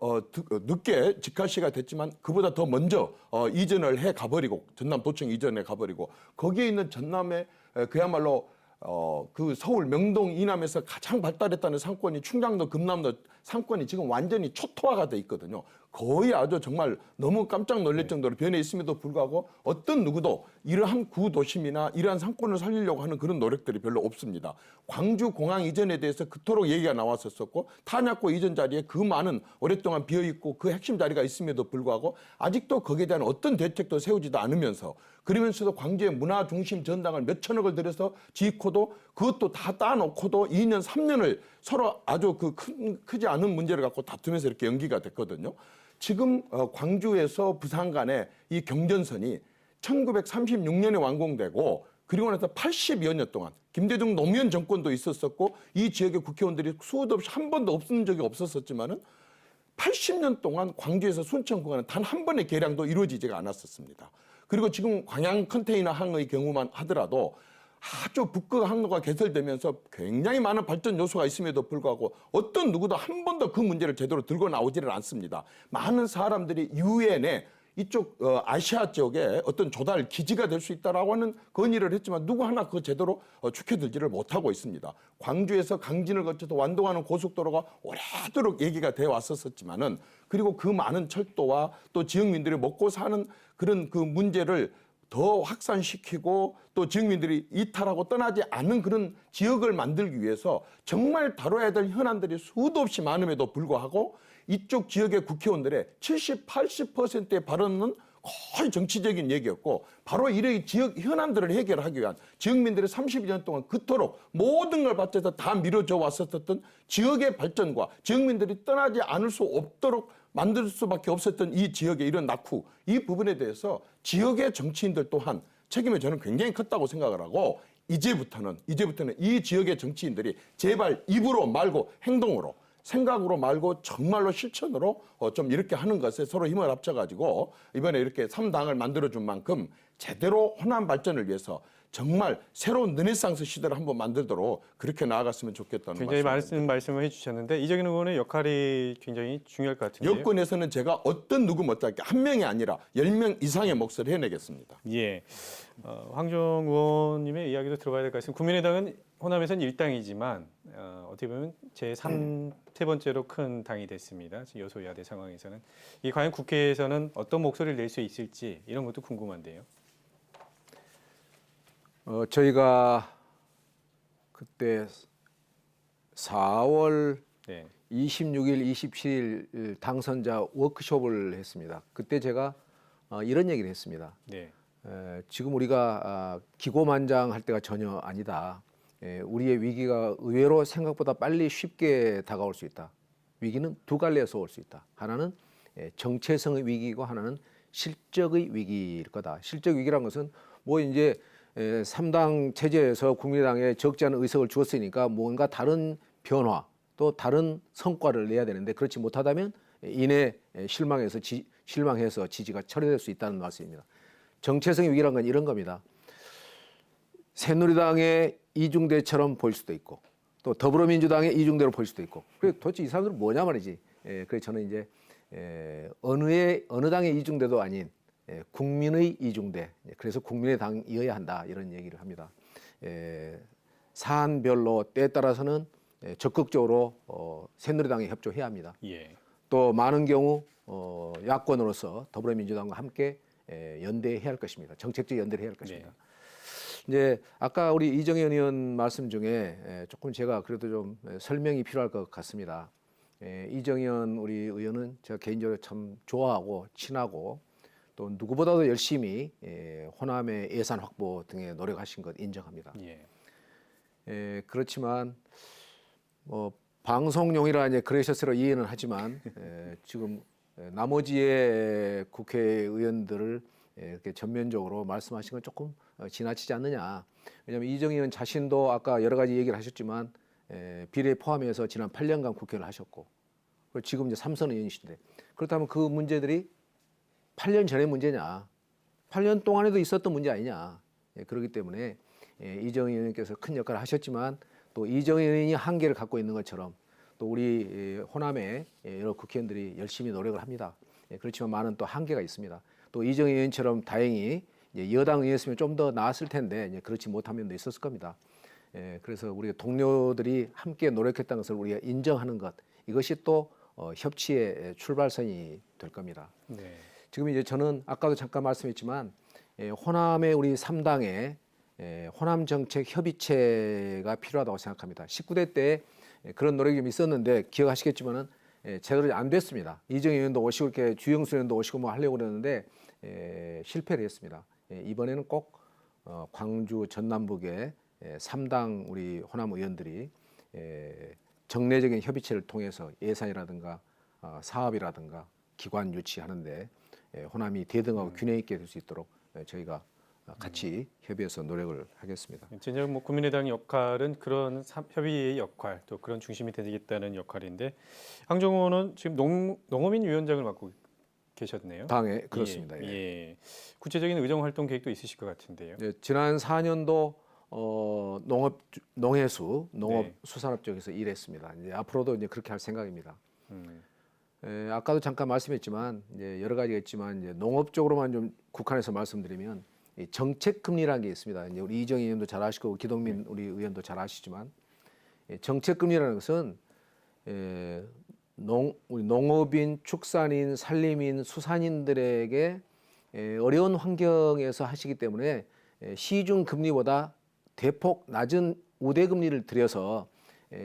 B: 늦게 직할시가 됐지만 그보다 더 먼저 이전을 해 가버리고 전남도청 이전해 가버리고 거기에 있는 전남의 그야말로 그 서울 명동 이남에서 가장 발달했다는 상권이 충청도 금남도 상권이 지금 완전히 초토화가 돼 있거든요. 거의 아주 정말 너무 깜짝 놀랄 정도로 변해 있음에도 불구하고 어떤 누구도 이러한 구도심이나 이러한 상권을 살리려고 하는 그런 노력들이 별로 없습니다. 광주 공항 이전에 대해서 그토록 얘기가 나왔었고 탄약고 이전 자리에 그 많은 오랫동안 비어있고 그 핵심 자리가 있음에도 불구하고 아직도 거기에 대한 어떤 대책도 세우지도 않으면서 그러면서도 광주의 문화중심 전당을 몇 천억을 들여서 짓고도 그것도 다 따놓고도 2년 3년을 서로 아주 크지 않은 문제를 갖고 다투면서 이렇게 연기가 됐거든요. 지금 광주에서 부산 간의 이 경전선이 1936년에 완공되고 그리고 나서 80여 년 동안 김대중 노무현 정권도 있었었고 이 지역의 국회의원들이 수도 없이 한 번도 없은 적이 없었지만은 80년 동안 광주에서 순천 구간은 단 한 번의 개량도 이루어지지가 않았었습니다. 그리고 지금 광양 컨테이너 항의 경우만 하더라도 아주 북극 항로가 개설되면서 굉장히 많은 발전 요소가 있음에도 불구하고 어떤 누구도 한 번도 그 문제를 제대로 들고 나오지를 않습니다. 많은 사람들이 유엔에 이쪽 아시아 지역에 어떤 조달 기지가 될 수 있다라고 하는 건의를 했지만 누구 하나 그거 제대로 축혀들지를 못하고 있습니다. 광주에서 강진을 거쳐서 완동하는 고속도로가 오래도록 얘기가 되어 왔었지만은 그리고 그 많은 철도와 또 지역민들이 먹고 사는 그런 그 문제를 더 확산시키고 또 지역민들이 이탈하고 떠나지 않는 그런 지역을 만들기 위해서 정말 다뤄야 될 현안들이 수도 없이 많음에도 불구하고 이쪽 지역의 국회의원들의 70, 80%의 발언은 거의 정치적인 얘기였고 바로 이런 지역 현안들을 해결하기 위한 지역민들이 30년 동안 그토록 모든 걸 바쳐서 다 밀어줘 왔었던 지역의 발전과 지역민들이 떠나지 않을 수 없도록 만들 수밖에 없었던 이 지역의 이런 낙후, 이 부분에 대해서 지역의 정치인들 또한 책임이 저는 굉장히 컸다고 생각을 하고 이제부터는 이 지역의 정치인들이 제발 입으로 말고 행동으로 생각으로 말고 정말로 실천으로 좀 이렇게 하는 것에 서로 힘을 합쳐가지고 이번에 이렇게 3당을 만들어준 만큼 제대로 호남 발전을 위해서 정말 새로운 르네상스 시대를 한번 만들도록 그렇게 나아갔으면 좋겠다는
A: 굉장히 많은 말씀을 해주셨는데 이정현 의원의 역할이 굉장히 중요할 것 같은데요.
B: 여권에서는 제가 어떤 누구 못할게 한 명이 아니라 10명 이상의 몫을 해내겠습니다.
A: 예, 황정 의원님의 이야기도 들어봐야 될 것 같습니다. 국민의당은 호남에서는 일당이지만 어떻게 보면 세 번째로 큰 당이 됐습니다. 지금 여소야대 상황에서는 이 과연 국회에서는 어떤 목소리를 낼 수 있을지 이런 것도 궁금한데요.
D: 저희가 그때 4월
A: 네.
D: 26일, 27일 당선자 워크숍을 했습니다. 그때 제가 이런 얘기를 했습니다.
A: 네.
D: 지금 우리가 기고만장할 때가 전혀 아니다. 우리의 위기가 의외로 생각보다 빨리 쉽게 다가올 수 있다. 위기는 두 갈래에서 올 수 있다. 하나는 정체성의 위기이고 하나는 실적의 위기일 거다. 실적 위기란 것은 뭐 이제 3당 체제에서 국민의당에 적지 않은 의석을 주었으니까 뭔가 다른 변화 또 다른 성과를 내야 되는데 그렇지 못하다면 이내 실망해서 지지가 철회될 수 있다는 말씀입니다. 정체성의 위기란 건 이런 겁니다. 새누리당의 이중대처럼 보일 수도 있고 또 더불어민주당의 이중대로 보일 수도 있고 그래 도대체 이 사람들은 뭐냐 말이지. 그래서 저는 이제 어느 당의 이중대도 아닌 국민의 이중대, 그래서 국민의 당이어야 한다 이런 얘기를 합니다. 사안별로 때에 따라서는 적극적으로 새누리당에 협조해야 합니다.
A: 예.
D: 또 많은 경우 야권으로서 더불어민주당과 함께 연대해야 할 것입니다. 정책적 연대를 해야 할 것입니다.
A: 네.
D: 이제 아까 우리 이정현 의원 말씀 중에 조금 제가 그래도 좀 설명이 필요할 것 같습니다. 이정현 우리 의원은 제가 개인적으로 참 좋아하고 친하고 또 누구보다도 열심히 호남의 예산 확보 등에 노력하신 것 인정합니다.
A: 예.
D: 그렇지만 뭐 방송용이라 이제 그러셨으로 이해는 하지만 지금 나머지의 국회의원들을 이렇게 전면적으로 말씀하신 건 조금 지나치지 않느냐. 왜냐하면 이정희 의원 자신도 아까 여러 가지 얘기를 하셨지만 비례 포함해서 지난 8년간 국회를 하셨고 그리고 지금 이제 3선 의원이신데 그렇다면 그 문제들이 8년 전의 문제냐, 8년 동안에도 있었던 문제 아니냐. 그렇기 때문에 이정희 의원께서 큰 역할을 하셨지만 또 이정희 의원이 한계를 갖고 있는 것처럼 또 우리 호남의 여러 국회의원들이 열심히 노력을 합니다. 그렇지만 많은 또 한계가 있습니다. 또 이정희 의원처럼 다행히 여당 의원이었으면 좀 더 나았을 텐데 그렇지 못한 면도 있었을 겁니다. 그래서 우리 동료들이 함께 노력했다는 것을 우리가 인정하는 것 이것이 또 협치의 출발선이 될 겁니다.
A: 네.
D: 지금 이제 저는 아까도 잠깐 말씀했지만 호남의 우리 3당의 호남 정책 협의체가 필요하다고 생각합니다. 19대 때 그런 노력이 좀 있었는데 기억하시겠지만은 제대로 안 됐습니다. 이정희 의원도 오시고 이렇게 주영수 의원도 오시고 뭐 하려고 그랬는데 실패를 했습니다. 이번에는 꼭 광주 전남북의 3당 우리 호남 의원들이 정례적인 협의체를 통해서 예산이라든가 사업이라든가 기관 유치하는데 호남이 대등하고 균형 있게 될 수 있도록 저희가 같이 협의해서 노력을 하겠습니다.
A: 진정 뭐 국민의당 역할은 그런 협의의 역할 또 그런 중심이 되겠다는 역할인데 황정호는 지금 농어민 위원장을 맡고 계셨네요.
D: 당에 그렇습니다.
A: 예, 예. 구체적인 의정 활동 계획도 있으실 것 같은데요.
D: 네, 지난 4년도 농해수 농업
A: 네.
D: 수산업 쪽에서 일했습니다. 이제 앞으로도 이제 그렇게 할 생각입니다.
A: 음,
D: 아까도 잠깐 말씀했지만 이제 여러 가지가 있지만 이제 농업 쪽으로만 좀 국한해서 말씀드리면 이 정책 금리라는 게 있습니다. 이제 우리 이정희 의원도 잘 아시고 기동민 우리 의원도 잘 아시지만 정책 금리라는 것은 우리 농업인, 축산인, 산림인, 수산인들에게 어려운 환경에서 하시기 때문에 시중 금리보다 대폭 낮은 우대 금리를 들여서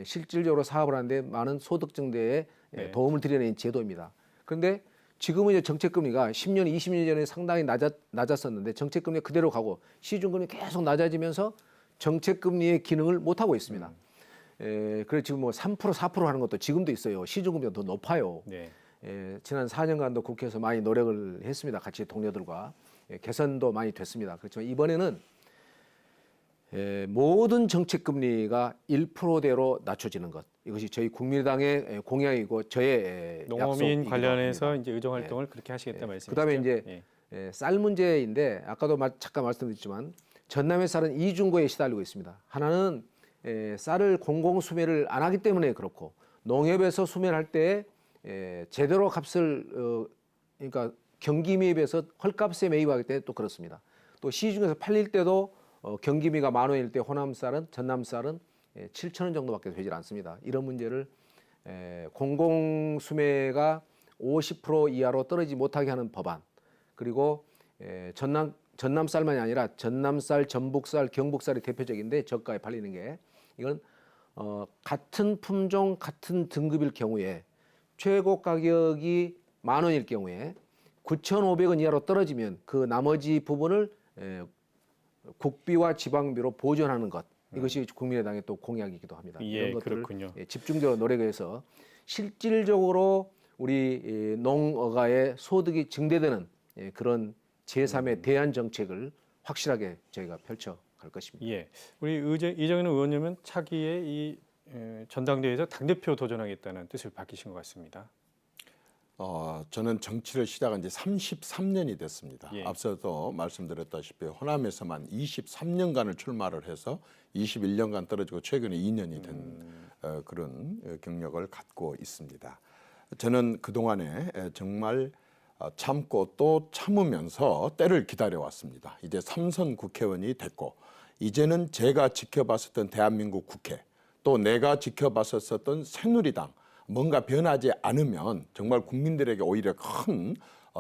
D: 실질적으로 사업을 하는데 많은 소득 증대에
A: 네.
D: 도움을 드리는 제도입니다. 그런데 지금은 이제 정책금리가 10년, 20년 전에 상당히 낮았었는데 정책금리가 그대로 가고 시중금리 계속 낮아지면서 정책금리의 기능을 못 하고 있습니다. 그래서 지금 뭐 3%, 4% 하는 것도 지금도 있어요. 시중금리가 더 높아요.
A: 네.
D: 지난 4년간도 국회에서 많이 노력을 했습니다. 같이 동료들과 개선도 많이 됐습니다. 그렇지만 이번에는 모든 정책금리가 1%대로 낮춰지는 것 이것이 저희 국민의당의 공약이고 저의
A: 농어민
D: 약속이기도
A: 관련해서
D: 합니다.
A: 이제 의정 활동을 그렇게 하시겠다 말씀이시죠?
D: 그다음에 이제
A: 예.
D: 쌀 문제인데 아까도 잠깐 말씀드렸지만 전남의 쌀은 이중고에 시달리고 있습니다. 하나는 쌀을 공공 수매를 안 하기 때문에 그렇고 농협에서 수매를 할 때 제대로 값을 그러니까 경기매입에서 헐값에 매입하기 때문에 또 그렇습니다. 또 시중에서 팔릴 때도 경기미가 10,000원일 때 호남 쌀은 전남 쌀은 7,000원 정도밖에 되질 않습니다. 이런 문제를 공공 수매가 50% 이하로 떨어지지 못하게 하는 법안 그리고 전남 쌀만이 아니라 전남쌀, 전북쌀, 경북쌀이 대표적인데 저가에 팔리는 게 이건 같은 품종, 같은 등급일 경우에 최고 가격이 10,000원일 경우에 9,500원 이하로 떨어지면 그 나머지 부분을 국비와 지방비로 보존하는 것 이것이 국민의당의 또 공약이기도 합니다.
A: 예,
D: 이런 것들을
A: 그렇군요.
D: 집중적으로 노력해서 실질적으로 우리 농어가의 소득이 증대되는 그런 제3의 대안 정책을 확실하게 저희가 펼쳐갈 것입니다.
A: 예. 우리 이정현 의원님은 차기에 이 전당대회에서 당대표 도전하겠다는 뜻을 밝히신 것 같습니다.
B: 저는 정치를 시작한 지 33년이 됐습니다.
A: 예.
B: 앞서도 말씀드렸다시피 호남에서만 23년간을 출마를 해서 21년간 떨어지고 최근에 2년이 된 그런 경력을 갖고 있습니다. 저는 그동안에 정말 참고 또 참으면서 때를 기다려왔습니다. 이제 3선 국회의원이 됐고 이제는 제가 지켜봤었던 대한민국 국회 또 내가 지켜봤었던 새누리당 뭔가 변하지 않으면 정말 국민들에게 오히려 큰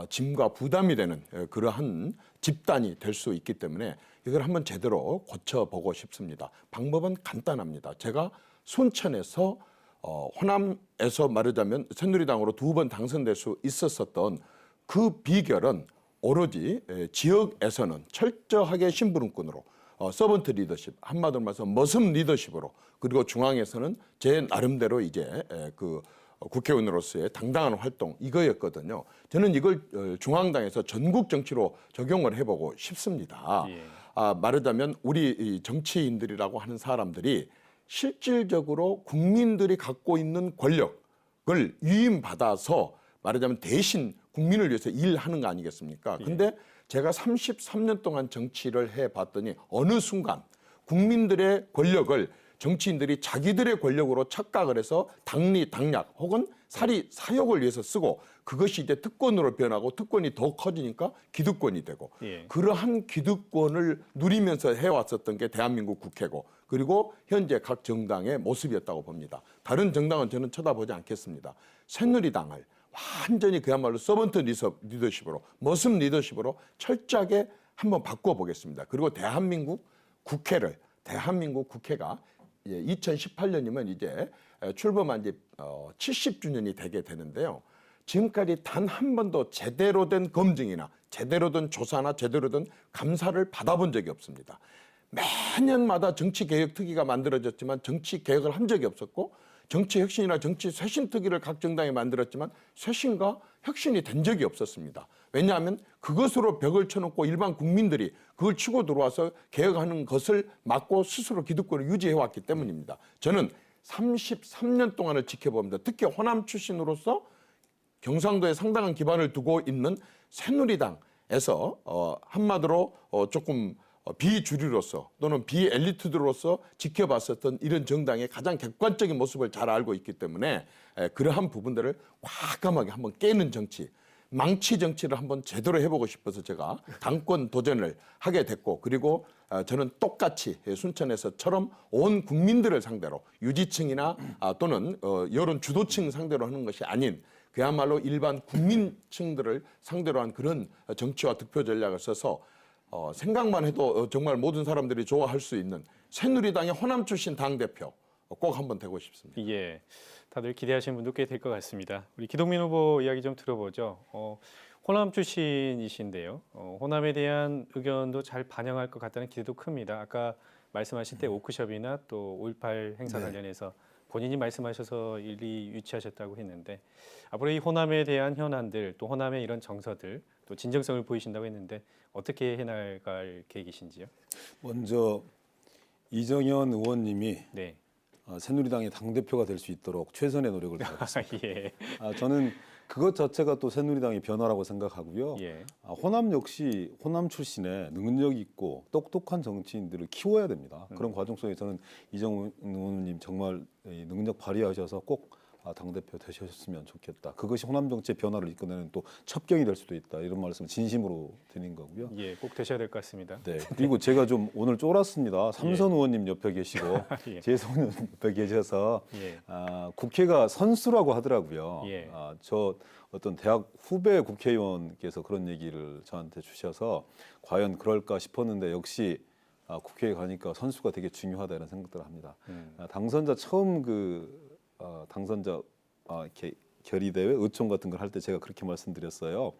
B: 짐과 부담이 되는 그러한 집단이 될 수 있기 때문에 이걸 한번 제대로 고쳐보고 싶습니다. 방법은 간단합니다. 제가 순천에서 호남에서 말하자면 새누리당으로 2번 당선될 수 있었던 그 비결은 오로지 지역에서는 철저하게 심부름꾼으로 서번트 리더십, 한마디로 말해서 머슴 리더십으로 그리고 중앙에서는 제 나름대로 이제 그 국회의원으로서의 당당한 활동 이거였거든요. 저는 이걸 중앙당에서 전국 정치로 적용을 해보고 싶습니다.
A: 예.
B: 말하자면 우리 이 정치인들이라고 하는 사람들이 실질적으로 국민들이 갖고 있는 권력을 위임받아서 말하자면 대신 국민을 위해서 일하는 거 아니겠습니까? 근데 제가 33년 동안 정치를 해봤더니 어느 순간 국민들의 권력을 정치인들이 자기들의 권력으로 착각을 해서 당리, 당략 혹은 사리, 사욕을 위해서 쓰고 그것이 이제 특권으로 변하고 특권이 더 커지니까 기득권이 되고
A: 예.
B: 그러한 기득권을 누리면서 해왔었던 게 대한민국 국회고 그리고 현재 각 정당의 모습이었다고 봅니다. 다른 정당은 저는 쳐다보지 않겠습니다. 새누리당을 완전히 그야말로 서번트 리더십으로 머슴 리더십으로 철저하게 한번 바꿔보겠습니다. 그리고 대한민국 국회가 2018년이면 이제 출범한 지 70주년이 되게 되는데요. 지금까지 단 한 번도 제대로 된 검증이나 제대로 된 조사나 제대로 된 감사를 받아본 적이 없습니다. 매년마다 정치개혁특위가 만들어졌지만 정치개혁을 한 적이 없었고 정치혁신이나 정치쇄신특위를 각 정당이 만들었지만 쇄신과 혁신이 된 적이 없었습니다. 왜냐하면 그것으로 벽을 쳐놓고 일반 국민들이 그걸 치고 들어와서 개혁하는 것을 막고 스스로 기득권을 유지해왔기 때문입니다. 저는 33년 동안을 지켜봅니다. 특히 호남 출신으로서 경상도에 상당한 기반을 두고 있는 새누리당에서 한마디로 조금 비주류로서 또는 비엘리트들로서 지켜봤었던 이런 정당의 가장 객관적인 모습을 잘 알고 있기 때문에 그러한 부분들을 과감하게 한번 깨는 정치, 망치 정치를 한번 제대로 해보고 싶어서 제가 당권 도전을 하게 됐고 그리고 저는 똑같이 순천에서처럼 온 국민들을 상대로 유지층이나 또는 여론 주도층 상대로 하는 것이 아닌 그야말로 일반 국민층들을 상대로 한 그런 정치와 득표 전략을 써서 생각만 해도 정말 모든 사람들이 좋아할 수 있는 새누리당의 호남 출신 당대표 꼭 한번 되고 싶습니다.
A: 예, 다들 기대하시는 분도 꽤 될 것 같습니다. 우리 기동민 후보 이야기 좀 들어보죠. 호남 출신이신데요. 호남에 대한 의견도 잘 반영할 것 같다는 기대도 큽니다. 아까 말씀하실 때 오크숍이나 또 5.18 행사 관련해서 본인이 말씀하셔서 일리 유치하셨다고 했는데 앞으로 이 호남에 대한 현안들 또 호남의 이런 정서들 또 진정성을 보이신다고 했는데 어떻게 해나갈 계획이신지요?
C: 먼저 이정현 의원님이
A: 네.
C: 새누리당의 당대표가 될 수 있도록 최선의 노력을 다하겠습니다.
A: 예.
C: 저는 그것 자체가 또 새누리당의 변화라고 생각하고요.
A: 예.
C: 호남 역시 호남 출신의 능력 있고 똑똑한 정치인들을 키워야 됩니다. 그런 과정 속에 저는 이정훈 의원님 정말 이 능력 발휘하셔서 꼭 당대표 되셨으면 좋겠다. 그것이 호남 정치의 변화를 이끌어내는 또 첩경이 될 수도 있다. 이런 말씀을 진심으로 드린 거고요.
A: 예, 꼭 되셔야 될 것 같습니다.
C: 네. 그리고 제가 좀 오늘 쫄았습니다. 삼선 의원님 옆에 계시고
A: 예.
C: 재성 의원 옆에 계셔서
A: 예.
C: 국회가 선수라고 하더라고요.
A: 예.
C: 저 어떤 대학 후배 국회의원께서 그런 얘기를 저한테 주셔서 과연 그럴까 싶었는데 역시 국회에 가니까 선수가 되게 중요하다 이런 생각들을 합니다. 당선자 처음 당선자 이렇게 결의대회 의총 같은 걸 할 때 제가 그렇게 말씀드렸어요.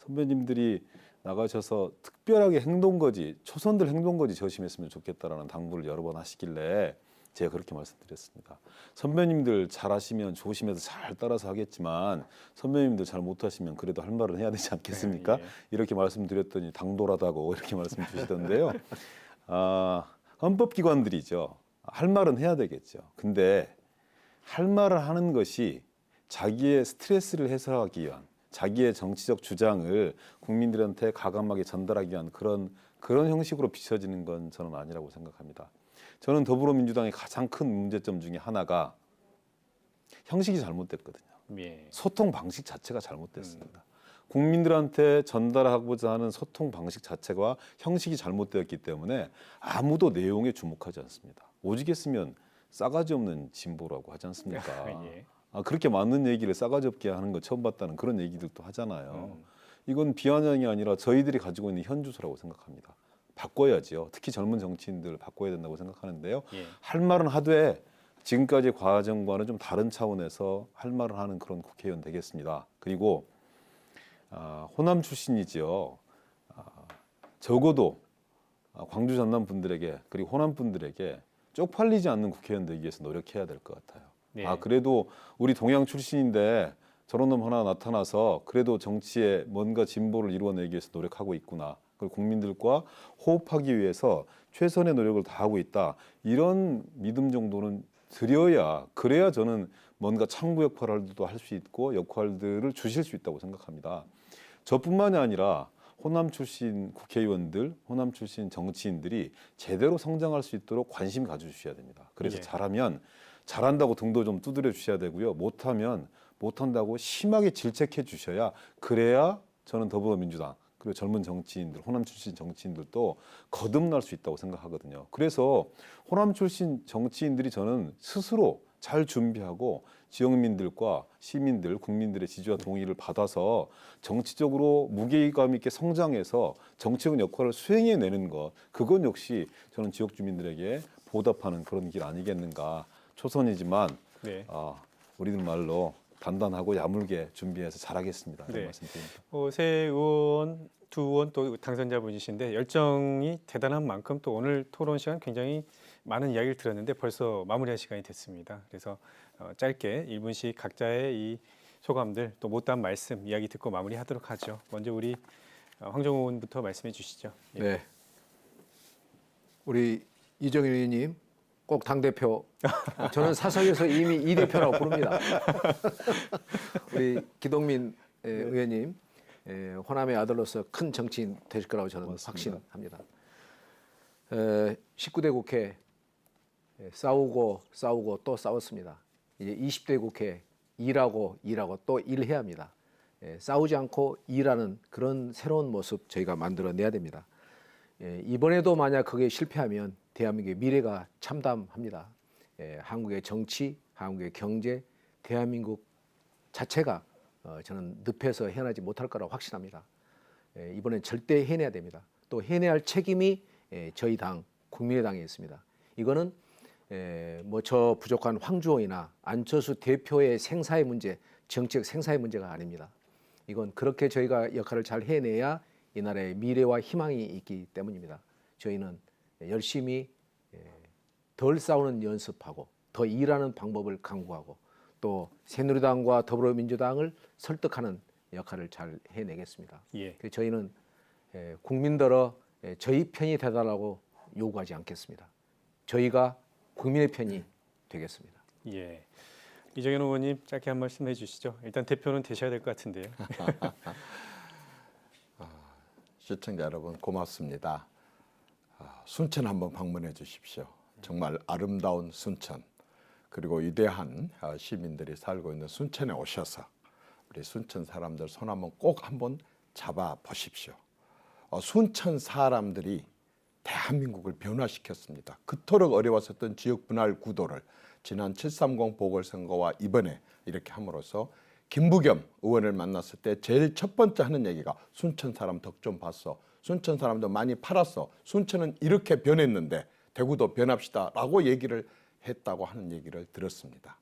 C: 선배님들이 나가셔서 특별하게 행동거지, 초선들 행동거지 조심했으면 좋겠다라는 당부를 여러 번 하시길래 제가 그렇게 말씀드렸습니다. 선배님들 잘하시면 조심해서 잘 따라서 하겠지만 선배님들 잘 못하시면 그래도 할 말은 해야 되지 않겠습니까?
A: 예.
C: 이렇게 말씀드렸더니 당돌하다고 이렇게 말씀 주시던데요. 헌법기관들이죠. 할 말은 해야 되겠죠. 근데 할 말을 하는 것이 자기의 스트레스를 해소하기 위한 자기의 정치적 주장을 국민들한테 가감하게 전달하기 위한 그런 형식으로 비춰지는 건 저는 아니라고 생각합니다. 저는 더불어민주당의 가장 큰 문제점 중에 하나가 형식이 잘못됐거든요.
A: 예.
C: 소통 방식 자체가 잘못됐습니다. 국민들한테 전달하고자 하는 소통 방식 자체가 형식이 잘못되었기 때문에 아무도 내용에 주목하지 않습니다. 오죽했으면 싸가지 없는 진보라고 하지 않습니까?
A: 예.
C: 그렇게 맞는 얘기를 싸가지 없게 하는 거 처음 봤다는 그런 얘기들도 하잖아요. 이건 비아냥이 아니라 저희들이 가지고 있는 현주소라고 생각합니다. 바꿔야지요. 특히 젊은 정치인들 바꿔야 된다고 생각하는데요.
A: 예.
C: 할 말은 하되 지금까지의 과정과는 좀 다른 차원에서 할 말을 하는 그런 국회의원 되겠습니다. 그리고 호남 출신이지요. 적어도 광주 전남 분들에게 그리고 호남 분들에게 쪽팔리지 않는 국회의원 되기 위해서 노력해야 될 것 같아요.
A: 네.
C: 그래도 우리 동양 출신인데 저런 놈 하나 나타나서 그래도 정치에 뭔가 진보를 이루어내기 위해서 노력하고 있구나. 그걸 국민들과 호흡하기 위해서 최선의 노력을 다하고 있다. 이런 믿음 정도는 드려야 그래야 저는 뭔가 창구 역할도 할 수 있고 역할들을 주실 수 있다고 생각합니다. 저뿐만이 아니라 호남 출신 국회의원들, 호남 출신 정치인들이 제대로 성장할 수 있도록 관심 가져주셔야 됩니다. 그래서
A: 예.
C: 잘하면 잘한다고 등도 좀 두드려 주셔야 되고요. 못하면 못한다고 심하게 질책해 주셔야 그래야 저는 더불어민주당 그리고 젊은 정치인들, 호남 출신 정치인들도 거듭날 수 있다고 생각하거든요. 그래서 호남 출신 정치인들이 저는 스스로 잘 준비하고 지역민들과 시민들, 국민들의 지지와 동의를 받아서 정치적으로 무게감 있게 성장해서 정치적 역할을 수행해내는 것, 그건 역시 저는 지역 주민들에게 보답하는 그런 길 아니겠는가. 초선이지만
A: 네.
C: 우리들 말로 단단하고 야물게 준비해서 잘하겠습니다. 이런
A: 네.
C: 말씀드립니다.
A: 새 의원, 두 의원 또 당선자분이신데 열정이 대단한 만큼 또 오늘 토론 시간 굉장히 많은 이야기를 들었는데 벌써 마무리할 시간이 됐습니다. 그래서 짧게 1분씩 각자의 이 소감들 또 못다한 말씀 이야기 듣고 마무리하도록 하죠. 먼저 우리 황정호 의원부터 말씀해 주시죠. 예.
D: 네. 우리 이정일 의원님 꼭 당대표. 저는 사석에서 이미 이 대표라고 부릅니다. 우리 기동민 의원님 호남의 아들로서 큰 정치인 되실 거라고 저는
C: 고맙습니다.
D: 확신합니다. 19대 국회 싸우고 또 싸웠습니다. 이제 20대 국회 일하고 또 일해야 합니다. 싸우지 않고 일하는 그런 새로운 모습 저희가 만들어내야 됩니다. 이번에도 만약 그게 실패하면 대한민국의 미래가 참담합니다. 한국의 정치, 한국의 경제, 대한민국 자체가 저는 늪에서 헤어나지 못할 거라고 확신합니다. 이번엔 절대 해내야 됩니다. 또 해내야 할 책임이 저희 당 국민의당에 있습니다. 이거는 뭐 저 부족한 황주홍이나 안철수 대표의 생사의 문제, 정책 생사의 문제가 아닙니다. 이건 그렇게 저희가 역할을 잘 해내야 이 나라의 미래와 희망이 있기 때문입니다. 저희는 열심히 덜 싸우는 연습하고 더 일하는 방법을 강구하고 또 새누리당과 더불어민주당을 설득하는 역할을 잘 해내겠습니다.
A: 예.
D: 그래서 저희는 국민들어 저희 편이 되달라고 요구하지 않겠습니다. 저희가 국민의 편이 되겠습니다.
A: 예. 이정현 의원님 짧게 한 말씀 해주시죠. 일단 대표는 되셔야 될 것 같은데요.
B: 시청자 여러분 고맙습니다. 순천 한번 방문해 주십시오. 정말 아름다운 순천 그리고 위대한 시민들이 살고 있는 순천에 오셔서 우리 순천 사람들 손 한번 잡아 보십시오. 순천 사람들이 대한민국을 변화시켰습니다. 그토록 어려웠었던 지역 분할 구도를 지난 730 보궐선거와 이번에 이렇게 함으로써 김부겸 의원을 만났을 때 제일 첫 번째 하는 얘기가 순천 사람 덕 좀 봤어. 순천 사람도 많이 팔았어. 순천은 이렇게 변했는데 대구도 변합시다라고 얘기를 했다고 하는 얘기를 들었습니다.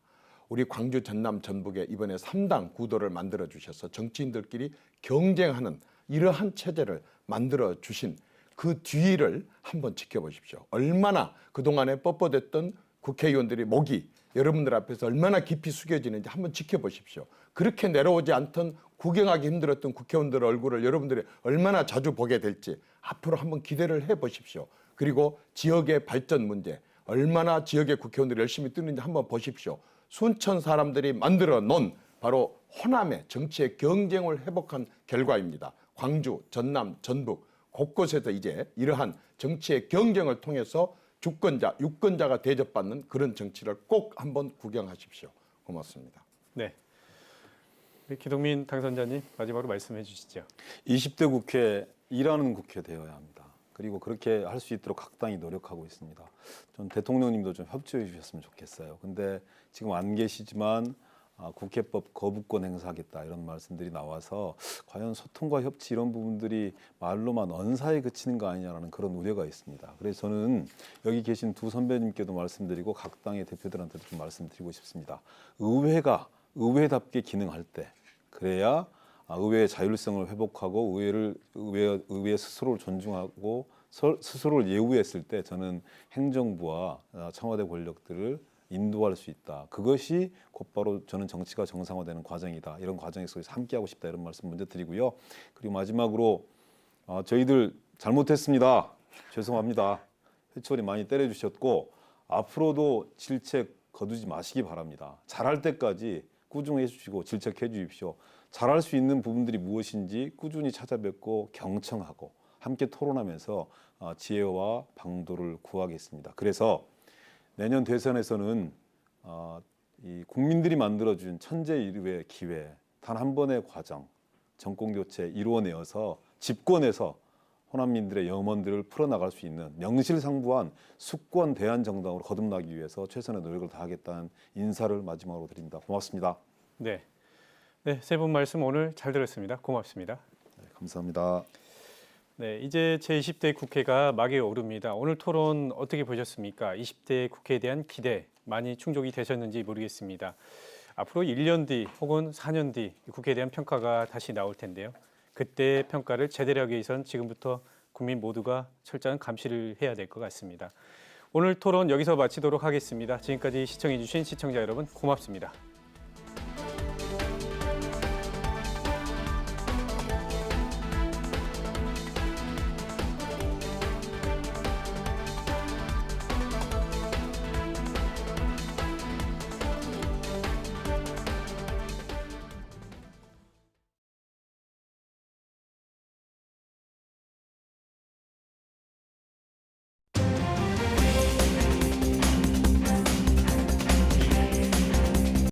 B: 우리 광주, 전남, 전북에 이번에 3당 구도를 만들어 주셔서 정치인들끼리 경쟁하는 이러한 체제를 만들어 주신 그 뒤를 한번 지켜보십시오. 얼마나 그동안에 뻣뻣했던 국회의원들이 목이 여러분들 앞에서 얼마나 깊이 숙여지는지 한번 지켜보십시오. 그렇게 내려오지 않던 구경하기 힘들었던 국회의원들 얼굴을 여러분들이 얼마나 자주 보게 될지 앞으로 한번 기대를 해보십시오. 그리고 지역의 발전 문제, 얼마나 지역의 국회의원들이 열심히 뜨는지 한번 보십시오. 순천 사람들이 만들어 놓은 바로 호남의 정치의 경쟁을 회복한 결과입니다. 광주, 전남, 전북 곳곳에서 이제 이러한 정치의 경쟁을 통해서 주권자, 유권자가 대접받는 그런 정치를 꼭 한번 구경하십시오. 고맙습니다.
A: 네. 우리 기동민 당선자님 마지막으로 말씀해 주시죠.
C: 20대 국회 일하는 국회 되어야 합니다. 그리고 그렇게 할 수 있도록 각 당이 노력하고 있습니다. 전 대통령님도 좀 협조해 주셨으면 좋겠어요. 근데 지금 안 계시지만 국회법 거부권 행사하겠다 이런 말씀들이 나와서 과연 소통과 협치 이런 부분들이 말로만 언사에 그치는 거 아니냐라는 그런 우려가 있습니다. 그래서 저는 여기 계신 두 선배님께도 말씀드리고 각 당의 대표들한테도 좀 말씀드리고 싶습니다. 의회가 의회답게 기능할 때 그래야 의회의 자율성을 회복하고 의회 스스로를 존중하고 스스로를 예우했을 때 저는 행정부와 청와대 권력들을 인도할 수 있다. 그것이 곧바로 저는 정치가 정상화되는 과정이다. 이런 과정 속에서 함께하고 싶다. 이런 말씀 먼저 드리고요. 그리고 마지막으로 저희들 잘못했습니다. 죄송합니다. 회초리 많이 때려주셨고 앞으로도 질책 거두지 마시기 바랍니다. 잘할 때까지 꾸준히 해주시고 질책해 주십시오. 잘할 수 있는 부분들이 무엇인지 꾸준히 찾아뵙고 경청하고 함께 토론하면서 지혜와 방도를 구하겠습니다. 그래서 내년 대선에서는 이 국민들이 만들어준 천재일우의 기회, 단 한 번의 과정, 정권교체 이루어내어서 집권해서 호남민들의 염원들을 풀어나갈 수 있는 명실상부한 수권 대한정당으로 거듭나기 위해서 최선의 노력을 다하겠다는 인사를 마지막으로 드립니다. 고맙습니다.
A: 네, 세 분 말씀 오늘 잘 들었습니다. 고맙습니다.
C: 네, 감사합니다.
A: 네, 이제 제20대 국회가 막에 오릅니다. 오늘 토론 어떻게 보셨습니까? 20대 국회에 대한 기대 많이 충족이 되셨는지 모르겠습니다. 앞으로 1년 뒤 혹은 4년 뒤 국회에 대한 평가가 다시 나올 텐데요. 그때 평가를 제대로 하기 위해선 지금부터 국민 모두가 철저한 감시를 해야 될 것 같습니다. 오늘 토론 여기서 마치도록 하겠습니다. 지금까지 시청해 주신 시청자 여러분 고맙습니다.